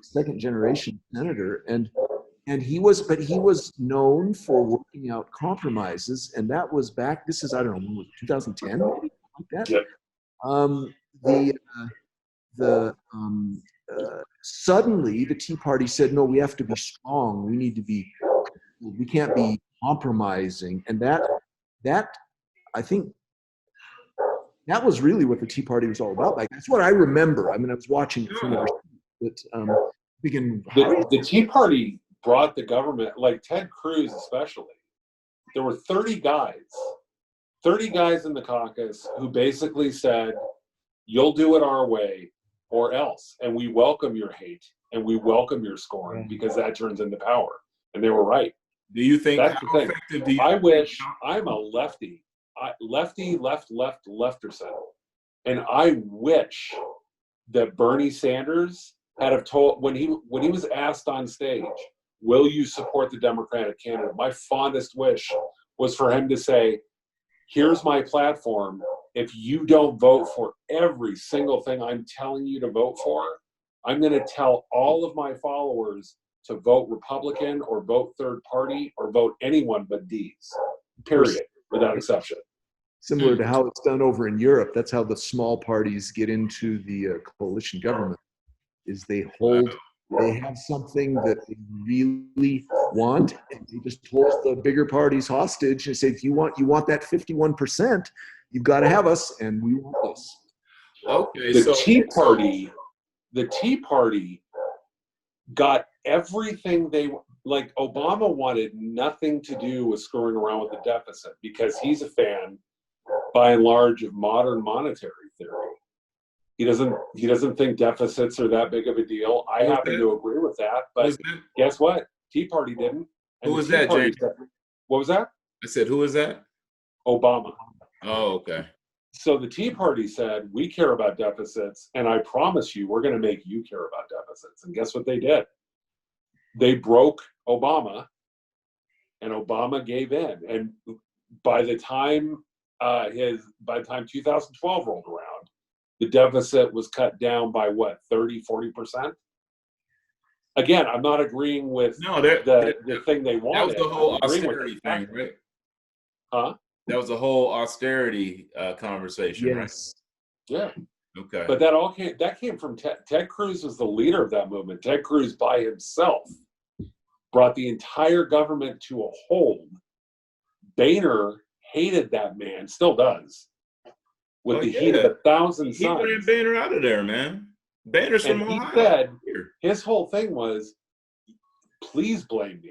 second generation senator, and he was known for working out compromises, and that was back. This is, I don't know, 2010, maybe like that. Yep. Suddenly the Tea Party said, no, we have to be strong. We can't be compromising, and that I think that was really what the Tea Party was all about. Like, that's what I remember. I was watching it from the Tea Party brought the government, like Ted Cruz especially. There were 30 guys in the caucus who basically said, you'll do it our way, or else. And we welcome your hate and we welcome your scorn because that turns into power. And they were right. Do you think That's how the thing. effective do you I wish I'm a lefty. Lefterson. And I wish that Bernie Sanders had have told when he was asked on stage, will you support the Democratic candidate? My fondest wish was for him to say, here's my platform. If you don't vote for every single thing I'm telling you to vote for, I'm going to tell all of my followers to vote Republican or vote third party or vote anyone but D's, period, without exception. Similar to how it's done over in Europe. That's how the small parties get into the coalition government, is they have something that they really want, and they just hold the bigger parties hostage and say, if you want that 51%, you've got to have us, and we want this. Okay, The Tea Party got everything like Obama wanted nothing to do with screwing around with the deficit because he's a fan, by and large, of modern monetary theory. He doesn't think deficits are that big of a deal. I happen to agree with that, but guess what? Tea Party didn't. Who was that, James? What was that? I said, who is that? Obama. Oh, okay. So the Tea Party said, we care about deficits, and I promise you, we're going to make you care about deficits. And guess what they did? They broke Obama, and Obama gave in. And by the time 2012 rolled around, the deficit was cut down by what, 30, 40%? Again, I'm not agreeing with the thing they wanted. That was the whole austerity thing, right? Huh? That was the whole austerity conversation, Yes. Right? Yeah. Okay. But that came from Ted Cruz was the leader of that movement. Ted Cruz by himself brought the entire government to a hold. Boehner hated that man, still does, with the heat of 1,000 suns. He ran Boehner out of there, man. Boehner's from Ohio. He said his whole thing was, please blame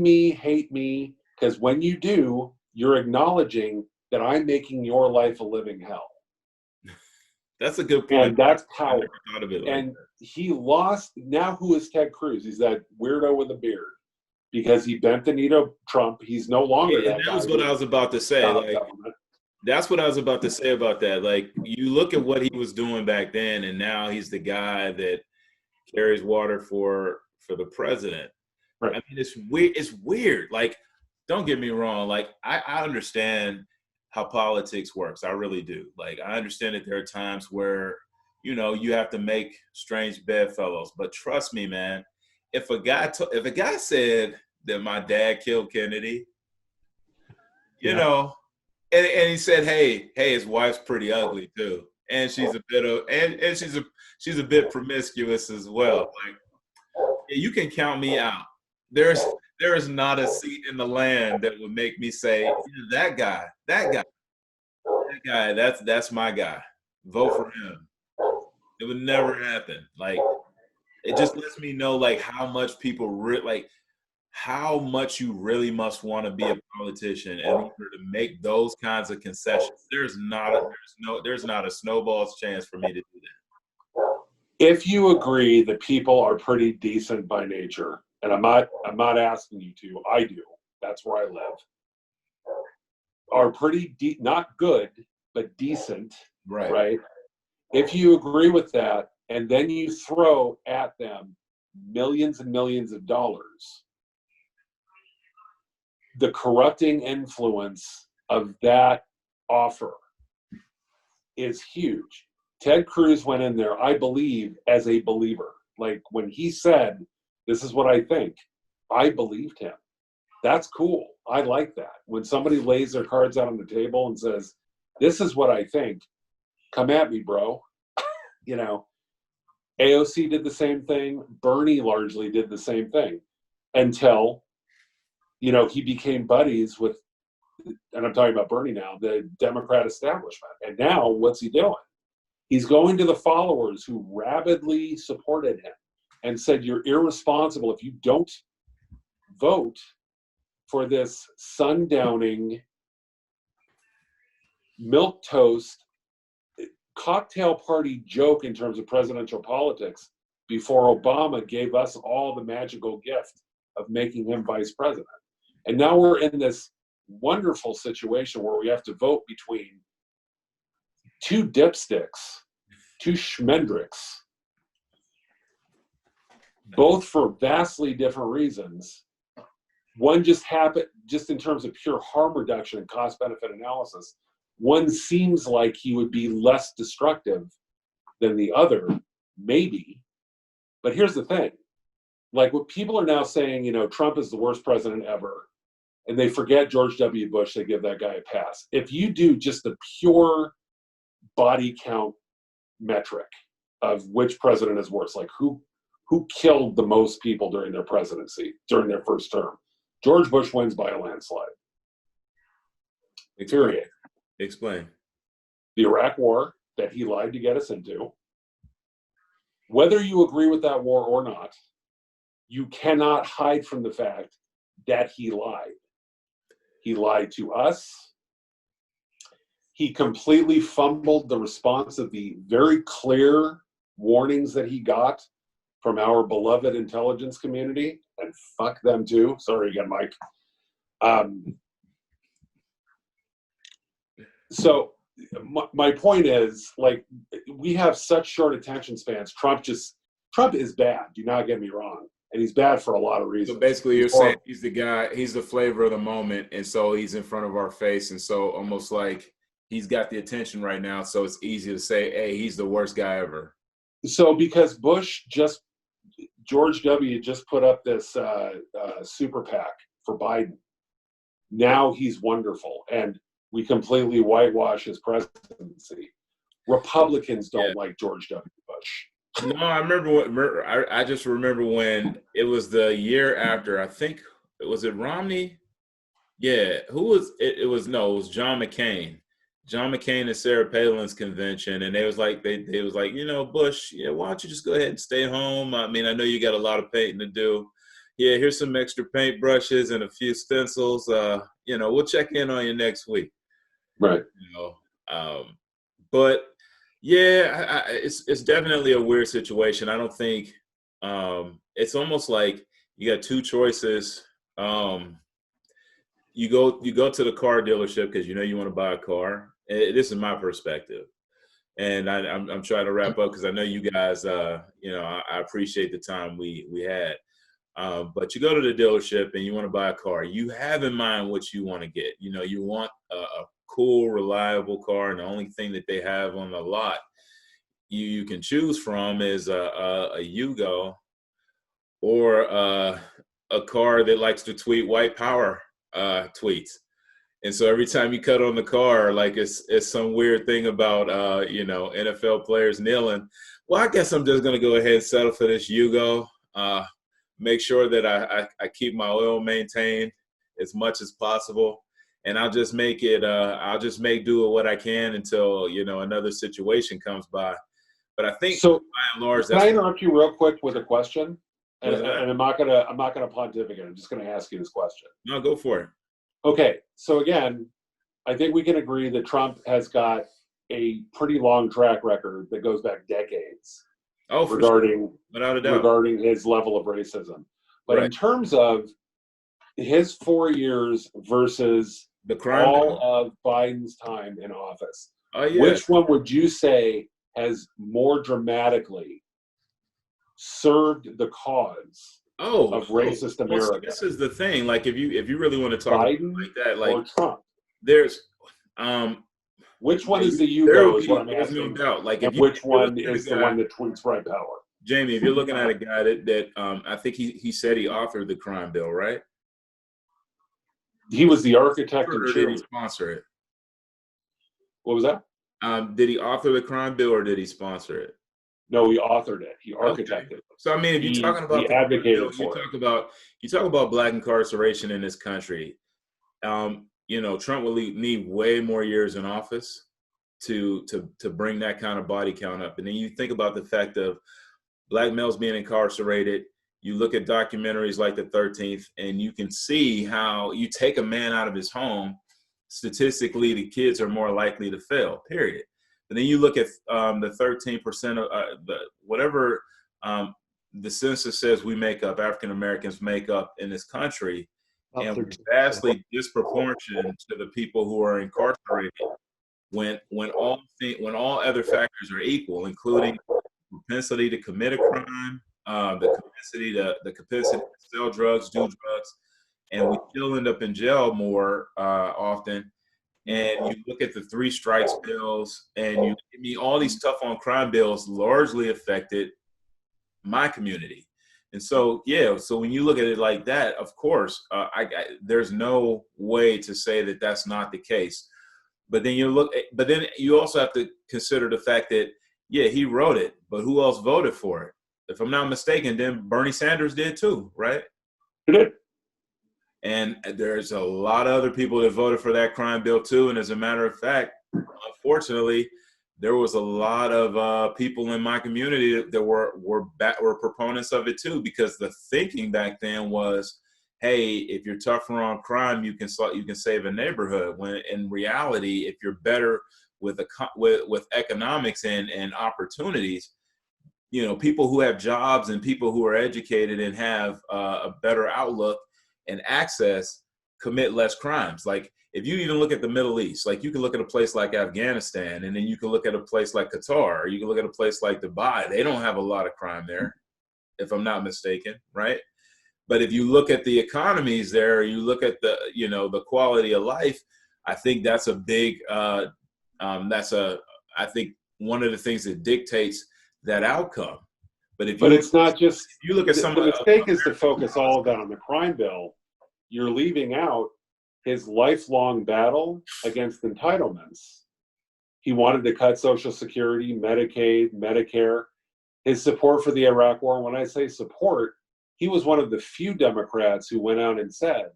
me, hate me, because when you do, you're acknowledging that I'm making your life a living hell. That's a good point. And that's power. I never thought of it like that. He lost. Now who is Ted Cruz? He's that weirdo with a beard. Because he bent the knee to Trump. He's no longer that guy. That was what I was about to say. That's what I was about to say about that. Like, you look at what he was doing back then, and now he's the guy that carries water for the president. Right. I mean, it's weird. It's weird. Like, don't get me wrong. Like, I understand how politics works. I really do. Like, I understand that there are times where, you have to make strange bedfellows. But trust me, man, if a guy said that my dad killed Kennedy, and he said, hey, his wife's pretty ugly too, and she's a bit of and she's a bit promiscuous as well. Like, you can count me out. There is not a seat in the land that would make me say, that guy, that's my guy. Vote for him. It would never happen. Like, it just lets me know, like, how much how much you really must want to be a politician in order to make those kinds of concessions. There's not a snowball's chance for me to do that. If you agree that people are pretty decent by nature, and I'm not asking you to, I do. That's where I live. Are pretty not good, but decent, right? If you agree with that, and then you throw at them millions and millions of dollars, the corrupting influence of that offer is huge. Ted Cruz went in there, I believe, as a believer. Like, when he said, this is what I think, I believed him. That's cool. I like that. When somebody lays their cards out on the table and says, this is what I think, come at me, bro. AOC did the same thing. Bernie largely did the same thing until, he became buddies with, and I'm talking about Bernie now, the Democrat establishment. And now what's he doing? He's going to the followers who rabidly supported him and said, you're irresponsible if you don't vote for this sundowning, milquetoast, cocktail party joke in terms of presidential politics before Obama gave us all the magical gift of making him vice president. And now we're in this wonderful situation where we have to vote between two dipsticks, two schmendricks, both for vastly different reasons. One just happened, just in terms of pure harm reduction and cost benefit analysis, one seems like he would be less destructive than the other, maybe. But here's the thing. Like, what people are now saying, you know, Trump is the worst president ever, and they forget George W. Bush, they give that guy a pass. If you do just the pure body count metric of which president is worse, like who killed the most people during their presidency, during their first term, George Bush wins by a landslide. Period. Explain. The Iraq War that he lied to get us into. Whether you agree with that war or not, you cannot hide from the fact that he lied. He lied to us. He completely fumbled the response of the very clear warnings that he got from our beloved intelligence community, and fuck them too. Sorry again, Mike. So my point is, like, we have such short attention spans. Trump is bad. Do not get me wrong. And he's bad for a lot of reasons. So basically you're saying he's the guy, he's the flavor of the moment, and so he's in front of our face, and so almost like he's got the attention right now, so it's easy to say, hey, he's the worst guy ever. So because George W. just put up this super PAC for Biden, now he's wonderful, and we completely whitewash his presidency. Republicans don't like George W. Bush. No, I remember I just remember when it was the year after, I think, was it Romney? Yeah, who was it? It was John McCain. John McCain and Sarah Palin's convention, and they was like, you know, Bush, yeah, why don't you just go ahead and stay home? I mean, I know you got a lot of painting to do. Yeah, here's some extra paint brushes and a few stencils. You know, we'll check in on you next week. Right. You know, but yeah, it's definitely a weird situation. I don't think it's almost like you got two choices. You go to the car dealership because you know you want to buy a car. This is my perspective, and I'm trying to wrap up because I know you guys. You know, I appreciate the time we had. But you go to the dealership and you want to buy a car. You have in mind what you want to get. You know, you want a cool, reliable car, and the only thing that they have on the lot you can choose from is a Yugo or a car that likes to tweet white power tweets. And so every time you cut on the car, like it's some weird thing about you know, NFL players kneeling. Well, I guess I'm just gonna go ahead and settle for this Yugo. Make sure that I keep my oil maintained as much as possible. And I'll just make it, I'll just make do with what I can until, you know, another situation comes by. But I think so. By and large, can I interrupt you real quick with a question? And What's I'm not gonna pontificate. I'm just gonna ask you this question. No, go for it. Okay, so again, I think we can agree that Trump has got a pretty long track record that goes back decades. Oh, for regarding sure. Without a doubt. regarding his level of racism. But Right. in terms of his 4 years versus The crime all of Biden's time in office, Oh yeah. which one would you say has more dramatically served the cause of racist well, America? this is the thing. Like, if you really want to talk Biden like that, or like Trump? there's Which one is the there Yugo will is what I'm be, there's no asking. doubt. Like, And if which you're one looking at a is the guy- one that tweets bright power? Jamie, if you're looking at a guy that I think he said he authored the crime bill, right? He was the architect Or and did he chairman. sponsor it? What was that? Did he author the crime bill or did he sponsor it? No, he authored it. He architected it. So I mean, if you're talking about he the crime advocated bill, for it. you talk about black incarceration in this country. You know, Trump will need way more years in office to bring that kind of body count up. And then you think about the fact of black males being incarcerated. You look at documentaries like The 13th, and you can see how you take a man out of his home, statistically, the kids are more likely to fail, period. But then you look at the 13% of the whatever the census says we make up, African Americans make up in this country, About and we're 13%. vastly disproportionate to the people who are incarcerated. When all other factors are equal, including propensity to commit a crime, the capacity to sell drugs, do drugs, and we still end up in jail more often. And you look at the three strikes bills, and all these tough on crime bills largely affected my community. And so, yeah, so when you look at it like that, of course, there's no way to say that that's not the case. But then you also have to consider the fact that, yeah, he wrote it, but who else voted for it? If I'm not mistaken, then Bernie Sanders did too, right? He did. And there's a lot of other people that voted for that crime bill too. And as a matter of fact, unfortunately, there was a lot of people in my community that were proponents of it too, because the thinking back then was, hey, if you're tougher on crime, you can save a neighborhood. When in reality, if you're better with economics and opportunities, people who have jobs and people who are educated and have a better outlook and access commit less crimes. Like if you even look at the Middle East, like you can look at a place like Afghanistan, and then you can look at a place like Qatar, or you can look at a place like Dubai. They don't have a lot of crime there, if I'm not mistaken, right? But if you look at the economies there, you look at the quality of life, I think that's a big, I think one of the things that dictates that outcome. But it's not just, if you look at some the of mistake is to focus all of that on the crime bill. You're leaving out his lifelong battle against entitlements. He wanted to cut Social Security, Medicaid, Medicare, his support for the Iraq War. When I say support, he was one of the few Democrats who went out and said,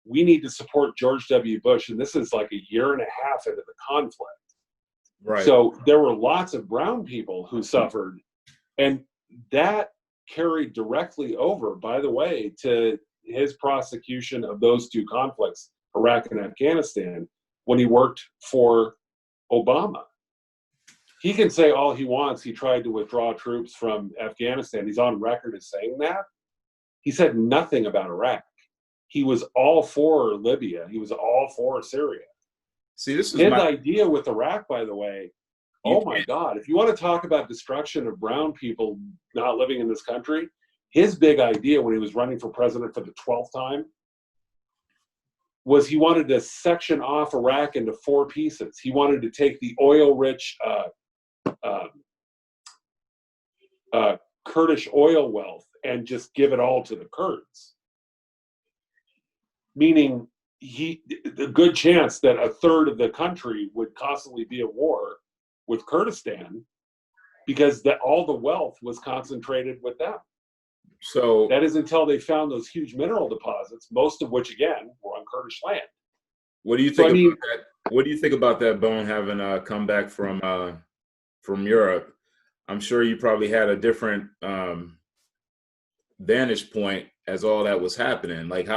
we need to support George W. Bush. And this is like a year and a half into the conflict. Right. So there were lots of brown people who suffered. And that carried directly over, by the way, to his prosecution of those two conflicts, Iraq and Afghanistan, when he worked for Obama. He can say all he wants. He tried to withdraw troops from Afghanistan. He's on record as saying that. He said nothing about Iraq. He was all for Libya. He was all for Syria. See, this is his idea with Iraq, by the way. Oh my God. If you want to talk about destruction of brown people not living in this country, his big idea when he was running for president for the 12th time was he wanted to section off Iraq into 4 pieces. He wanted to take the oil-rich Kurdish oil wealth and just give it all to the Kurds. Meaning, the good chance that a third of the country would constantly be at war with Kurdistan because all the wealth was concentrated with them. So that is until they found those huge mineral deposits, most of which again were on Kurdish land. What do you think about that? What do you think about that, Bown, having come back from Europe? I'm sure you probably had a different vantage point as all that was happening. Like,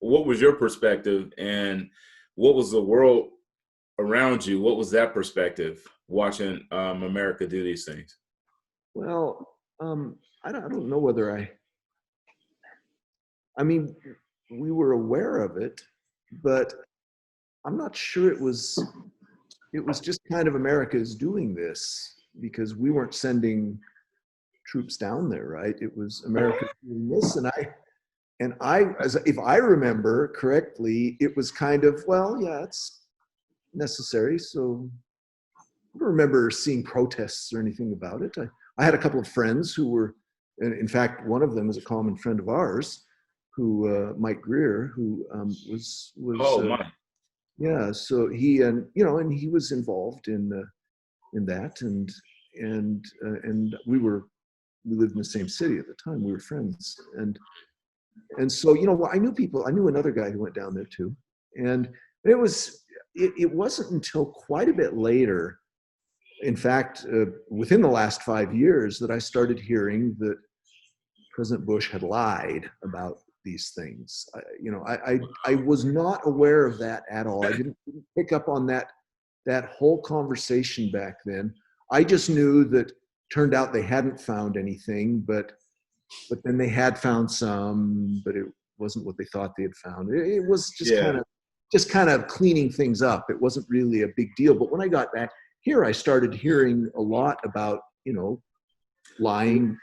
what was your perspective, and what was the world around you? What was that perspective watching America do these things? Well, I don't know whether I mean, we were aware of it, but I'm not sure it was just kind of America is doing this because we weren't sending troops down there, right? It was America doing this, if I remember correctly, it was kind of, well, yeah, it's necessary. So I don't remember seeing protests or anything about it. I had a couple of friends who were, and in fact, one of them is a common friend of ours, who Mike Greer, who was Mike. Yeah. So he and he was involved in that, and we lived in the same city at the time. We were friends, and so I knew people. I knew another guy who went down there too, and it wasn't until quite a bit later, in fact, within the last 5 years, that I started hearing that President Bush had lied about these things. I was not aware of that at all. I didn't pick up on that that whole conversation back then. I just knew that turned out they hadn't found anything, but then they had found some, but it wasn't what they thought they had found. It was just kind of cleaning things up. It wasn't really a big deal. But when I got back here, I started hearing a lot about, lying,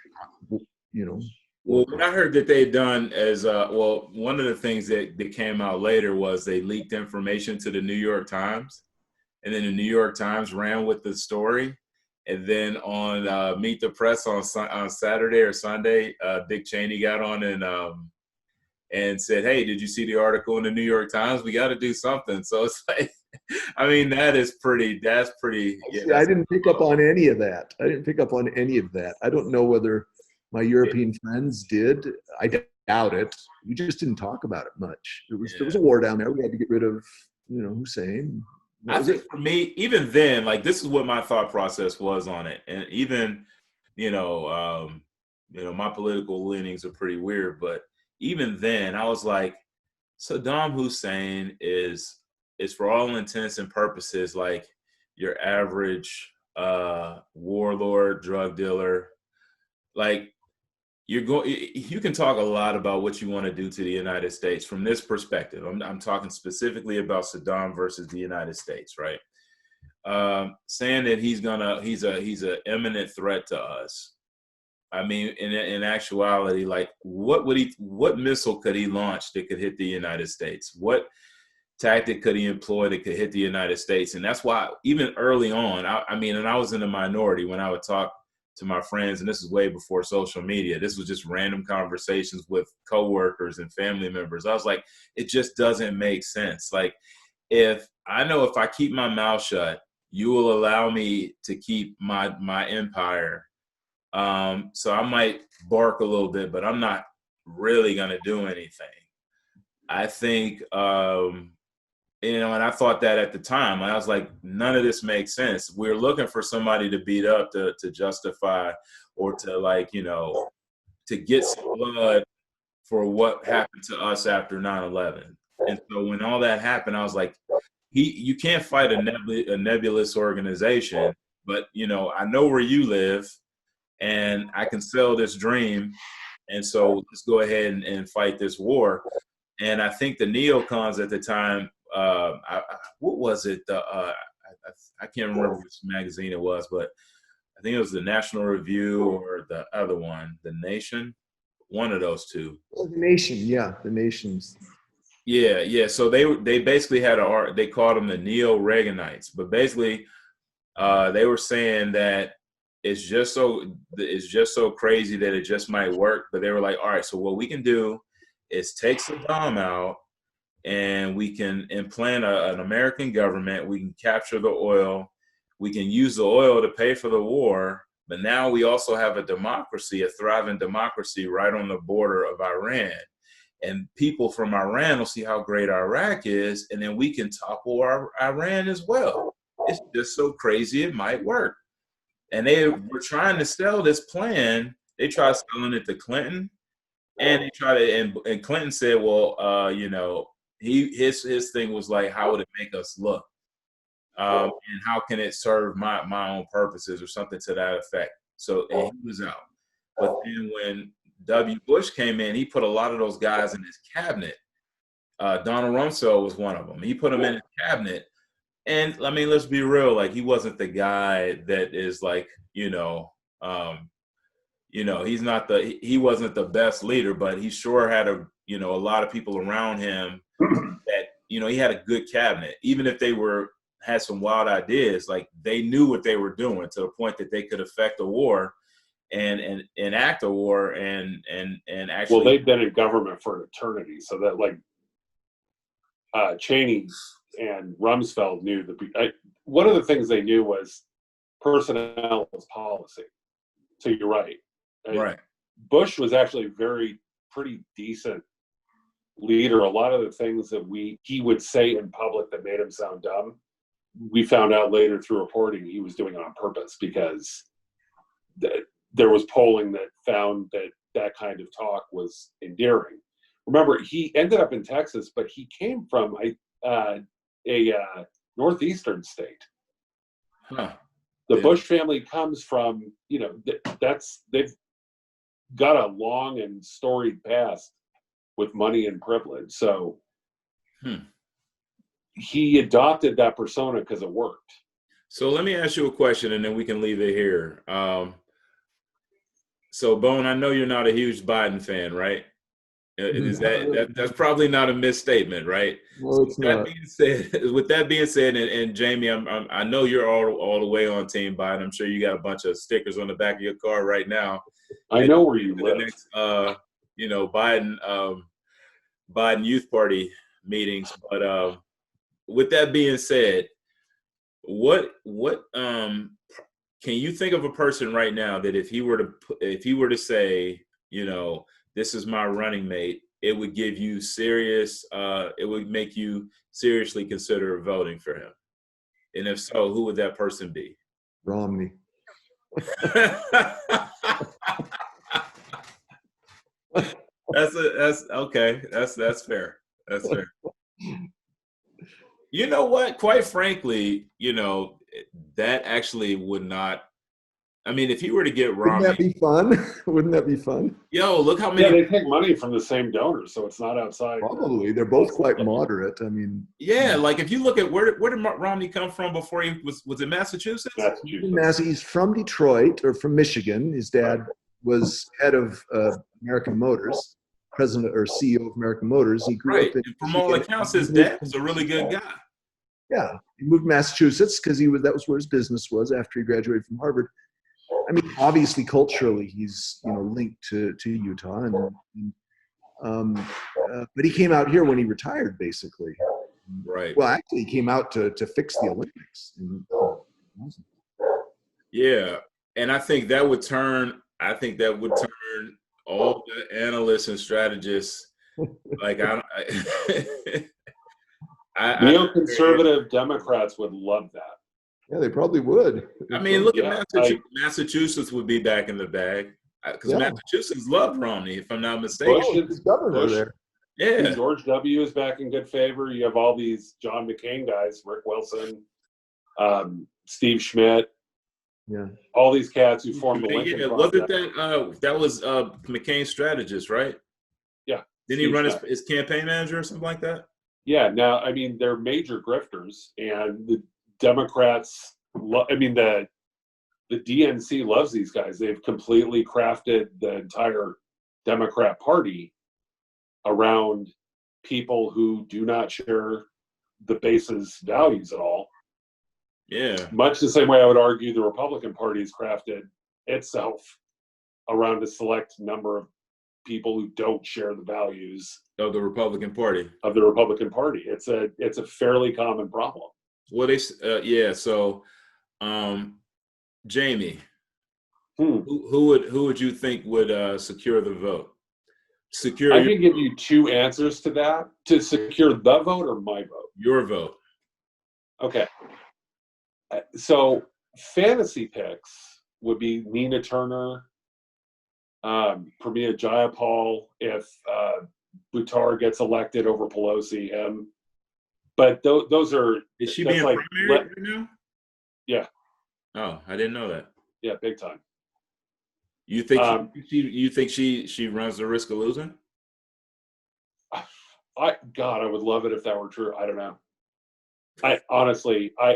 Well, what I heard that they'd done as one of the things that came out later was they leaked information to the New York Times, and then the New York Times ran with the story. And then on Meet the Press on Saturday or Sunday, Dick Cheney got on and said, "Hey, did you see the article in the New York Times? We got to do something." So it's like, I mean, that's pretty. Yeah, I didn't pick up on any of that. I don't know whether my European friends did. I doubt it. We just didn't talk about it much. There was a war down there. We had to get rid of, Hussein. I think for me, even then, like, this is what my thought process was on it. And even, my political leanings are pretty weird, but even then I was like, Saddam Hussein is for all intents and purposes, like your average warlord, drug dealer. Like, you can talk a lot about what you want to do to the United States from this perspective. I'm talking specifically about Saddam versus the United States, right? Saying that he's a imminent threat to us. I mean, in actuality, like, what missile could he launch that could hit the United States? What tactic could he employ that could hit the United States? And that's why even early on, and I was in the minority when I would talk to my friends, and this is way before social media. This was just random conversations with coworkers and family members. I was like, it just doesn't make sense. Like, if I keep my mouth shut, you will allow me to keep my empire. So I might bark a little bit, but I'm not really going to do anything. I think, and I thought that at the time. I was like, none of this makes sense. We're looking for somebody to beat up to justify, or to, like, to get some blood for what happened to us after 9/11. And so when all that happened, I was like, you can't fight a nebulous organization, but, I know where you live and I can sell this dream. And so let's go ahead and fight this war. And I think the neocons at the time, what was it? I can't remember which magazine it was, but I think it was the National Review or the other one, The Nation, one of those two. Oh, The Nation, yeah, The Nation's. Yeah. So they basically had they called them the Neo-Reaganites, but basically they were saying that it's just so crazy that it just might work. But they were like, all right, so what we can do is take Saddam out, and we can implant an American government. We can capture the oil. We can use the oil to pay for the war. But now we also have a democracy, a thriving democracy right on the border of Iran. And people from Iran will see how great Iraq is, and then we can topple Iran as well. It's just so crazy it might work. And they were trying to sell this plan. They tried selling it to Clinton, and they tried to, and Clinton said, well, his thing was like, how would it make us look? And how can it serve my own purposes, or something to that effect? So, and he was out. But then when W. Bush came in, he put a lot of those guys in his cabinet. Donald Rumsfeld was one of them. He put them in his cabinet. And I mean, let's be real, like, he wasn't the guy that is like, he wasn't the best leader, but he sure had a lot of people around him that, he had a good cabinet. Even if they had some wild ideas, like, they knew what they were doing, to the point that they could affect a war and enact a war and actually. Well, they've been in government for an eternity, so that, like, Cheney and Rumsfeld knew one of the things they knew was personnel was policy. So you're right. Right. Bush was actually a pretty decent leader. A lot of the things that he would say in public that made him sound dumb, we found out later through reporting he was doing it on purpose, because there was polling that found that kind of talk was endearing. Remember, he ended up in Texas, but he came from a northeastern state. Huh. The Yeah. Bush family comes from, you know, they've got a long and storied past with money and privilege. So he adopted that persona because it worked. So let me ask you a question, and then we can leave it here. So, Bown, I know you're not a huge Biden fan, right? Is that's probably not a misstatement, right? No, So it's not. with that being said, and Jamie, I know you're all the way on Team Biden. I'm sure you got a bunch of stickers on the back of your car right now. I know where you The live. next, Biden Youth Party meetings. But with that being said, what can you think of a person right now that if he were to say, this is my running mate, it would give you it would make you seriously consider voting for him? And if so, who would that person be? Romney. That's okay. That's fair. That's fair. You know what? Quite frankly, that actually would not. I mean, if he were to get Romney, Wouldn't that be fun? Wouldn't that be fun? Yo, look how many. Yeah, they take money from the same donors, so it's not outside. Probably. They're both quite moderate. I mean. Yeah, like if you look at where did Romney come from before he was in Massachusetts? He's from Detroit or from Michigan. His dad was head of American Motors, president or CEO of American Motors. He grew up in. And from all accounts, his dad was a really good guy. Yeah, he moved to Massachusetts because that was where his business was after he graduated from Harvard. I mean, obviously, culturally, he's linked to Utah, but he came out here when he retired, basically. Right. Well, actually, he came out to fix the Olympics. Yeah, and I think that would turn all the analysts and strategists like neoconservative Democrats would love that. Yeah, they probably would. I mean, look at Massachusetts. Massachusetts would be back in the bag because Massachusetts loved Romney, if I'm not mistaken. Bush is governor there. Yeah. George W. is back in good favor. You have all these John McCain guys, Rick Wilson, Steve Schmidt. Yeah. All these cats who formed the Lincoln Project. That was McCain's strategist, right? Yeah. Didn't he run his campaign manager or something like that? Yeah. Now, I mean, they're major grifters, and the Democrats, the DNC loves these guys. They've completely crafted the entire Democrat Party around people who do not share the base's values at all. Yeah. Much the same way I would argue the Republican Party has crafted itself around a select number of people who don't share the values of the Republican Party. It's a fairly common problem. Well, So, Jamie, who would you think would secure the vote? I can give you two answers to that. To secure the vote or my vote? Your vote. Okay. So fantasy picks would be Nina Turner, Pramila Jayapal if Buttar gets elected over Pelosi. But those are. Is she being primary right now? Yeah. Oh, I didn't know that. Yeah, big time. You think she runs the risk of losing? I would love it if that were true. I don't know.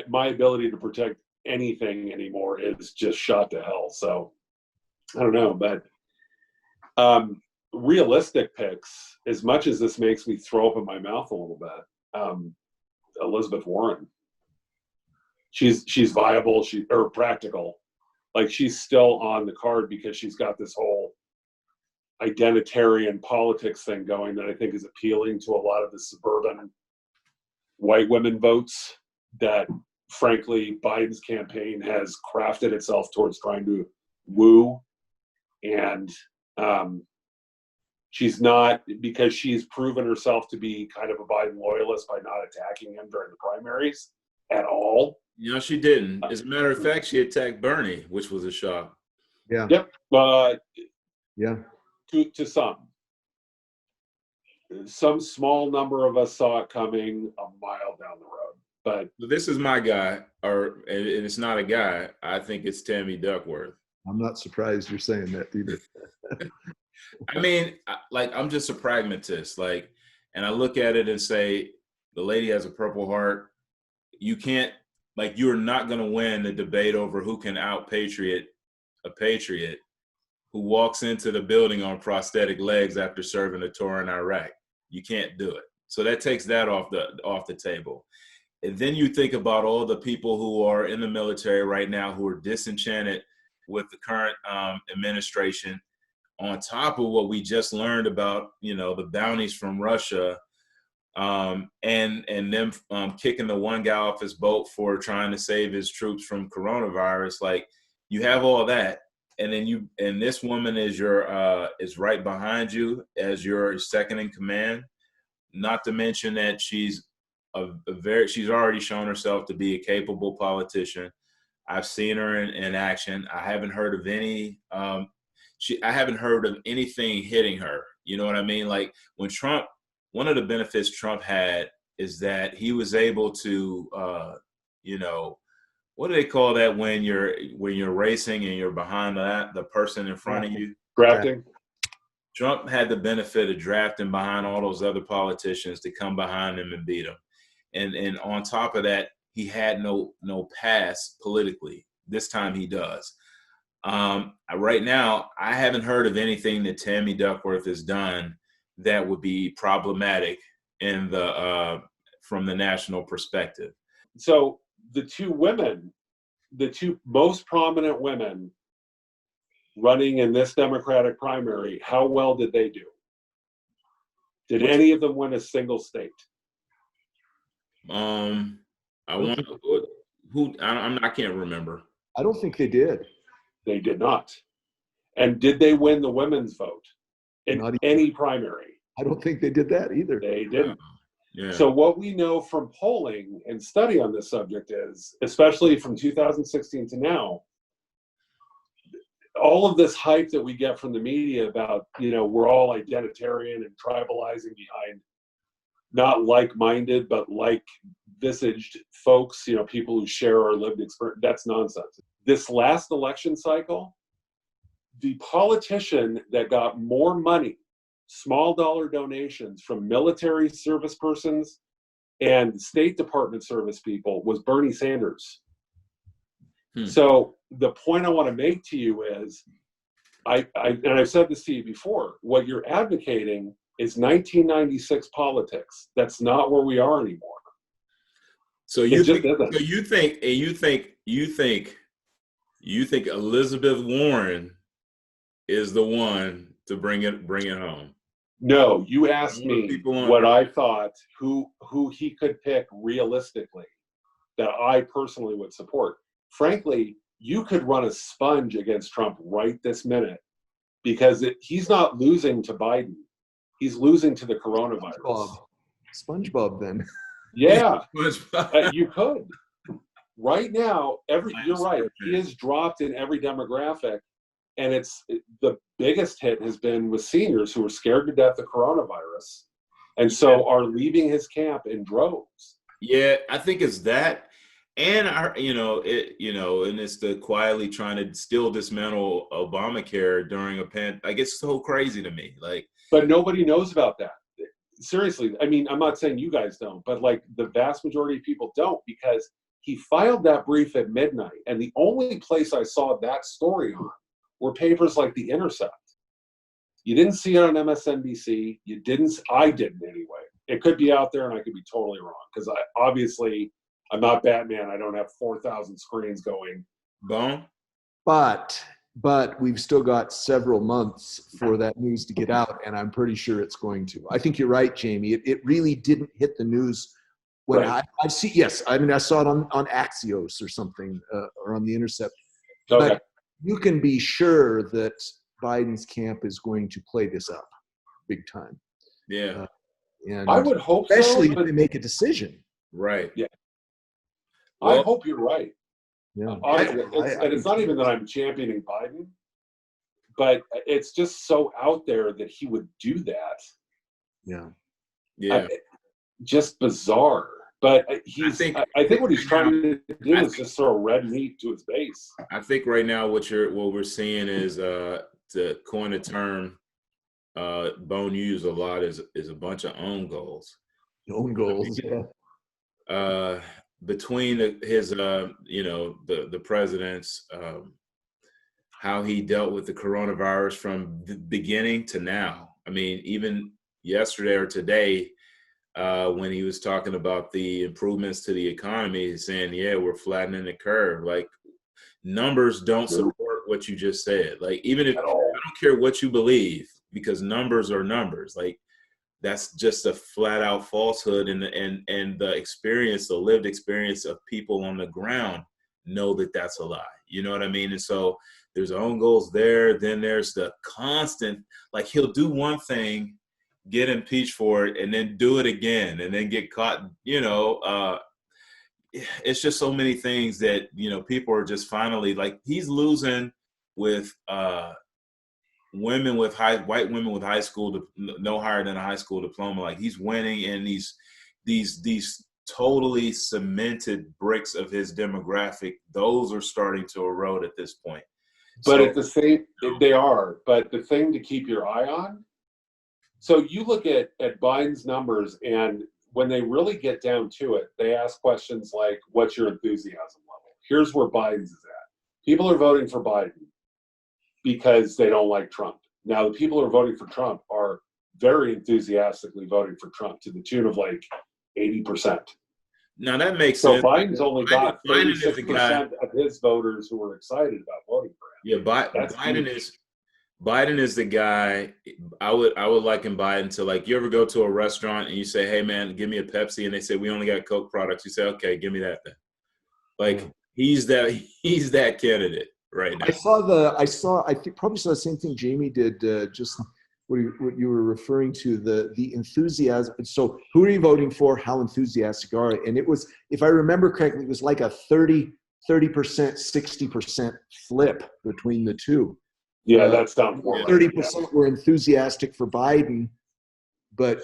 My ability to protect anything anymore is just shot to hell. So I don't know, but realistic picks, as much as this makes me throw up in my mouth a little bit, Elizabeth Warren. She's viable, or practical. Like, she's still on the card because she's got this whole identitarian politics thing going that I think is appealing to a lot of the suburban white women votes that, frankly, Biden's campaign has crafted itself towards trying to woo. And she's not, because she's proven herself to be kind of a Biden loyalist by not attacking him during the primaries at all. She didn't. As a matter of fact, she attacked Bernie, which was a shock. Yeah. Yep. But yeah. To some small number of us saw it coming a mile down the road. But this is my guy, and it's not a guy. I think it's Tammy Duckworth. I'm not surprised you're saying that either. I mean, I'm just a pragmatist. And I look at it and say, the lady has a Purple Heart. You can't, you're not going to win the debate over who can out-patriot a patriot who walks into the building on prosthetic legs after serving a tour in Iraq. You can't do it. So that takes that off the table. And then you think about all the people who are in the military right now who are disenchanted with the current administration, on top of what we just learned about, the bounties from Russia, and them kicking the one guy off his boat for trying to save his troops from coronavirus. You have all that, and then this woman is is right behind you as your second in command. Not to mention that she's she's already shown herself to be a capable politician. I've seen her in action. I haven't heard of I haven't heard of anything hitting her. You know what I mean? When Trump, one of the benefits Trump had is that he was able to, what do they call that when you're racing and you're behind the person in front of you? Drafting. Trump had the benefit of drafting behind all those other politicians to come behind him and beat him. And on top of that, he had no past politically. This time he does. Right now, I haven't heard of anything that Tammy Duckworth has done that would be problematic from the national perspective. So the two most prominent women running in this Democratic primary, how well did they do? Did any of them win a single state? I can't remember. I don't think they did. They did not. And did they win the women's vote in any primary? I don't think they did that either. They didn't. Yeah. So what we know from polling and study on this subject is, especially from 2016 to now, all of this hype that we get from the media about, we're all identitarian and tribalizing behind not like-minded, but like-visaged folks, people who share our lived experience, that's nonsense. This last election cycle, the politician that got more money, small dollar donations from military service persons and State Department service people was Bernie Sanders. So the point I want to make to you is, and I've said this to you before, what you're advocating is 1996 politics. That's not where we are anymore. So you think Elizabeth Warren is the one to bring it home? No, you asked me what I thought, who he could pick realistically that I personally would support. Frankly, you could run a sponge against Trump right this minute because he's not losing to Biden. He's losing to the coronavirus. SpongeBob then. Yeah, you could. Right now, you're right. He has dropped in every demographic, and the biggest hit has been with seniors who are scared to death of coronavirus, and so are leaving his camp in droves. Yeah, I think it's that. And and it's the quietly trying to still dismantle Obamacare during a pandemic. It's so crazy to me. But nobody knows about that. Seriously, I mean, I'm not saying you guys don't, but the vast majority of people don't, because he filed that brief at midnight, and the only place I saw that story on were papers like The Intercept. You didn't see it on MSNBC. I didn't anyway. It could be out there, and I could be totally wrong, because I'm not Batman. I don't have 4,000 screens going. Bown? But we've still got several months for that news to get out, and I'm pretty sure it's going to. I think you're right, Jamie. It really didn't hit the news when right. I see. Yes, I mean I saw it on Axios or something, or on The Intercept. Okay. But you can be sure that Biden's camp is going to play this up big time. Yeah. And I would hope especially so, if they make a decision. Right. Yeah. Well, I hope you're right. Yeah. And it's not even that I'm championing Biden, but it's just so out there that he would do that. Yeah. Yeah. Just bizarre. But I think what he's right trying now, to do is just throw red meat to his base. I think right now what we're seeing is to coin a term Bown used a lot is a bunch of own goals. Own goals, yeah. Between his the president's how he dealt with the coronavirus from the beginning to now. I mean, even yesterday or today, when he was talking about the improvements to the economy, he's saying, yeah, we're flattening the curve. Like, numbers don't support what you just said. Like, even if I don't care what you believe, because numbers are numbers. Like, that's just a flat out falsehood. And the experience, the lived experience of people on the ground know that that's a lie. You know what I mean? And so there's own goals there. Then there's the constant, like, he'll do one thing, get impeached for it, and then do it again, and then get caught. It's just so many things that, people are just finally, like, he's losing with white women with high school, no higher than a high school diploma. Like, he's winning, and these totally cemented bricks of his demographic, those are starting to erode at this point. But at the same, they are. But the thing to keep your eye on, so you look at Biden's numbers, and when they really get down to it, they ask questions like, what's your enthusiasm level? Here's where Biden's is at. People are voting for Biden because they don't like Trump. Now, the people who are voting for Trump are very enthusiastically voting for Trump to the tune of like 80%. Now, that makes so sense. Biden's only got Biden is the guy 36% of his voters who are excited about voting for him. Yeah, Biden is the guy. I would liken Biden to, like, you ever go to a restaurant and you say, hey man, give me a Pepsi, and they say we only got Coke products. You say, okay, give me that then. Like, he's that candidate right now. I think probably saw the same thing Jamie did, just what you were referring to, the enthusiasm. So who are you voting for? How enthusiastic are you? And it was, if I remember correctly, it was like a 30%, 60% flip between the two. Yeah, that sounds more 30% were enthusiastic for Biden, but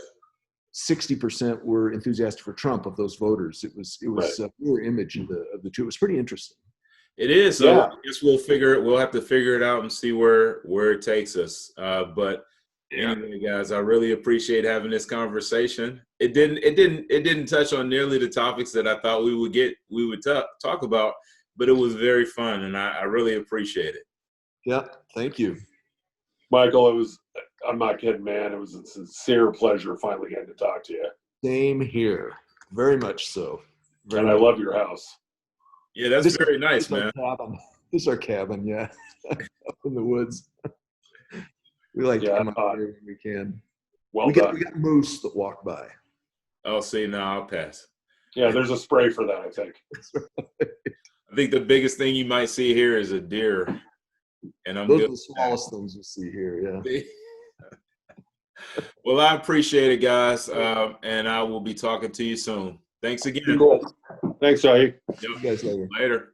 60% were enthusiastic for Trump of those voters. It was a mirror image of the two. It was pretty interesting. It is. So I guess we'll have to figure it out and see where it takes us. But anyway, guys, I really appreciate having this conversation. It didn't touch on nearly the topics that I thought we would talk about, but it was very fun, and I really appreciate it. Yeah, thank you, Michael. I'm not kidding, man. It was a sincere pleasure finally getting to talk to you. Same here, very much so. And I love your house. Yeah, that's very nice, man. This is our cabin, yeah, up in the woods. We like to come out here when we can. Well, we got moose that walk by. Oh, see, now I'll pass. Yeah, there's a spray for that, I think. I think the biggest thing you might see here is a deer. And those are the smallest things you see here, yeah. Well, I appreciate it, guys, and I will be talking to you soon. Thanks again. Cool. Thanks, Jahi. See you guys later. Later.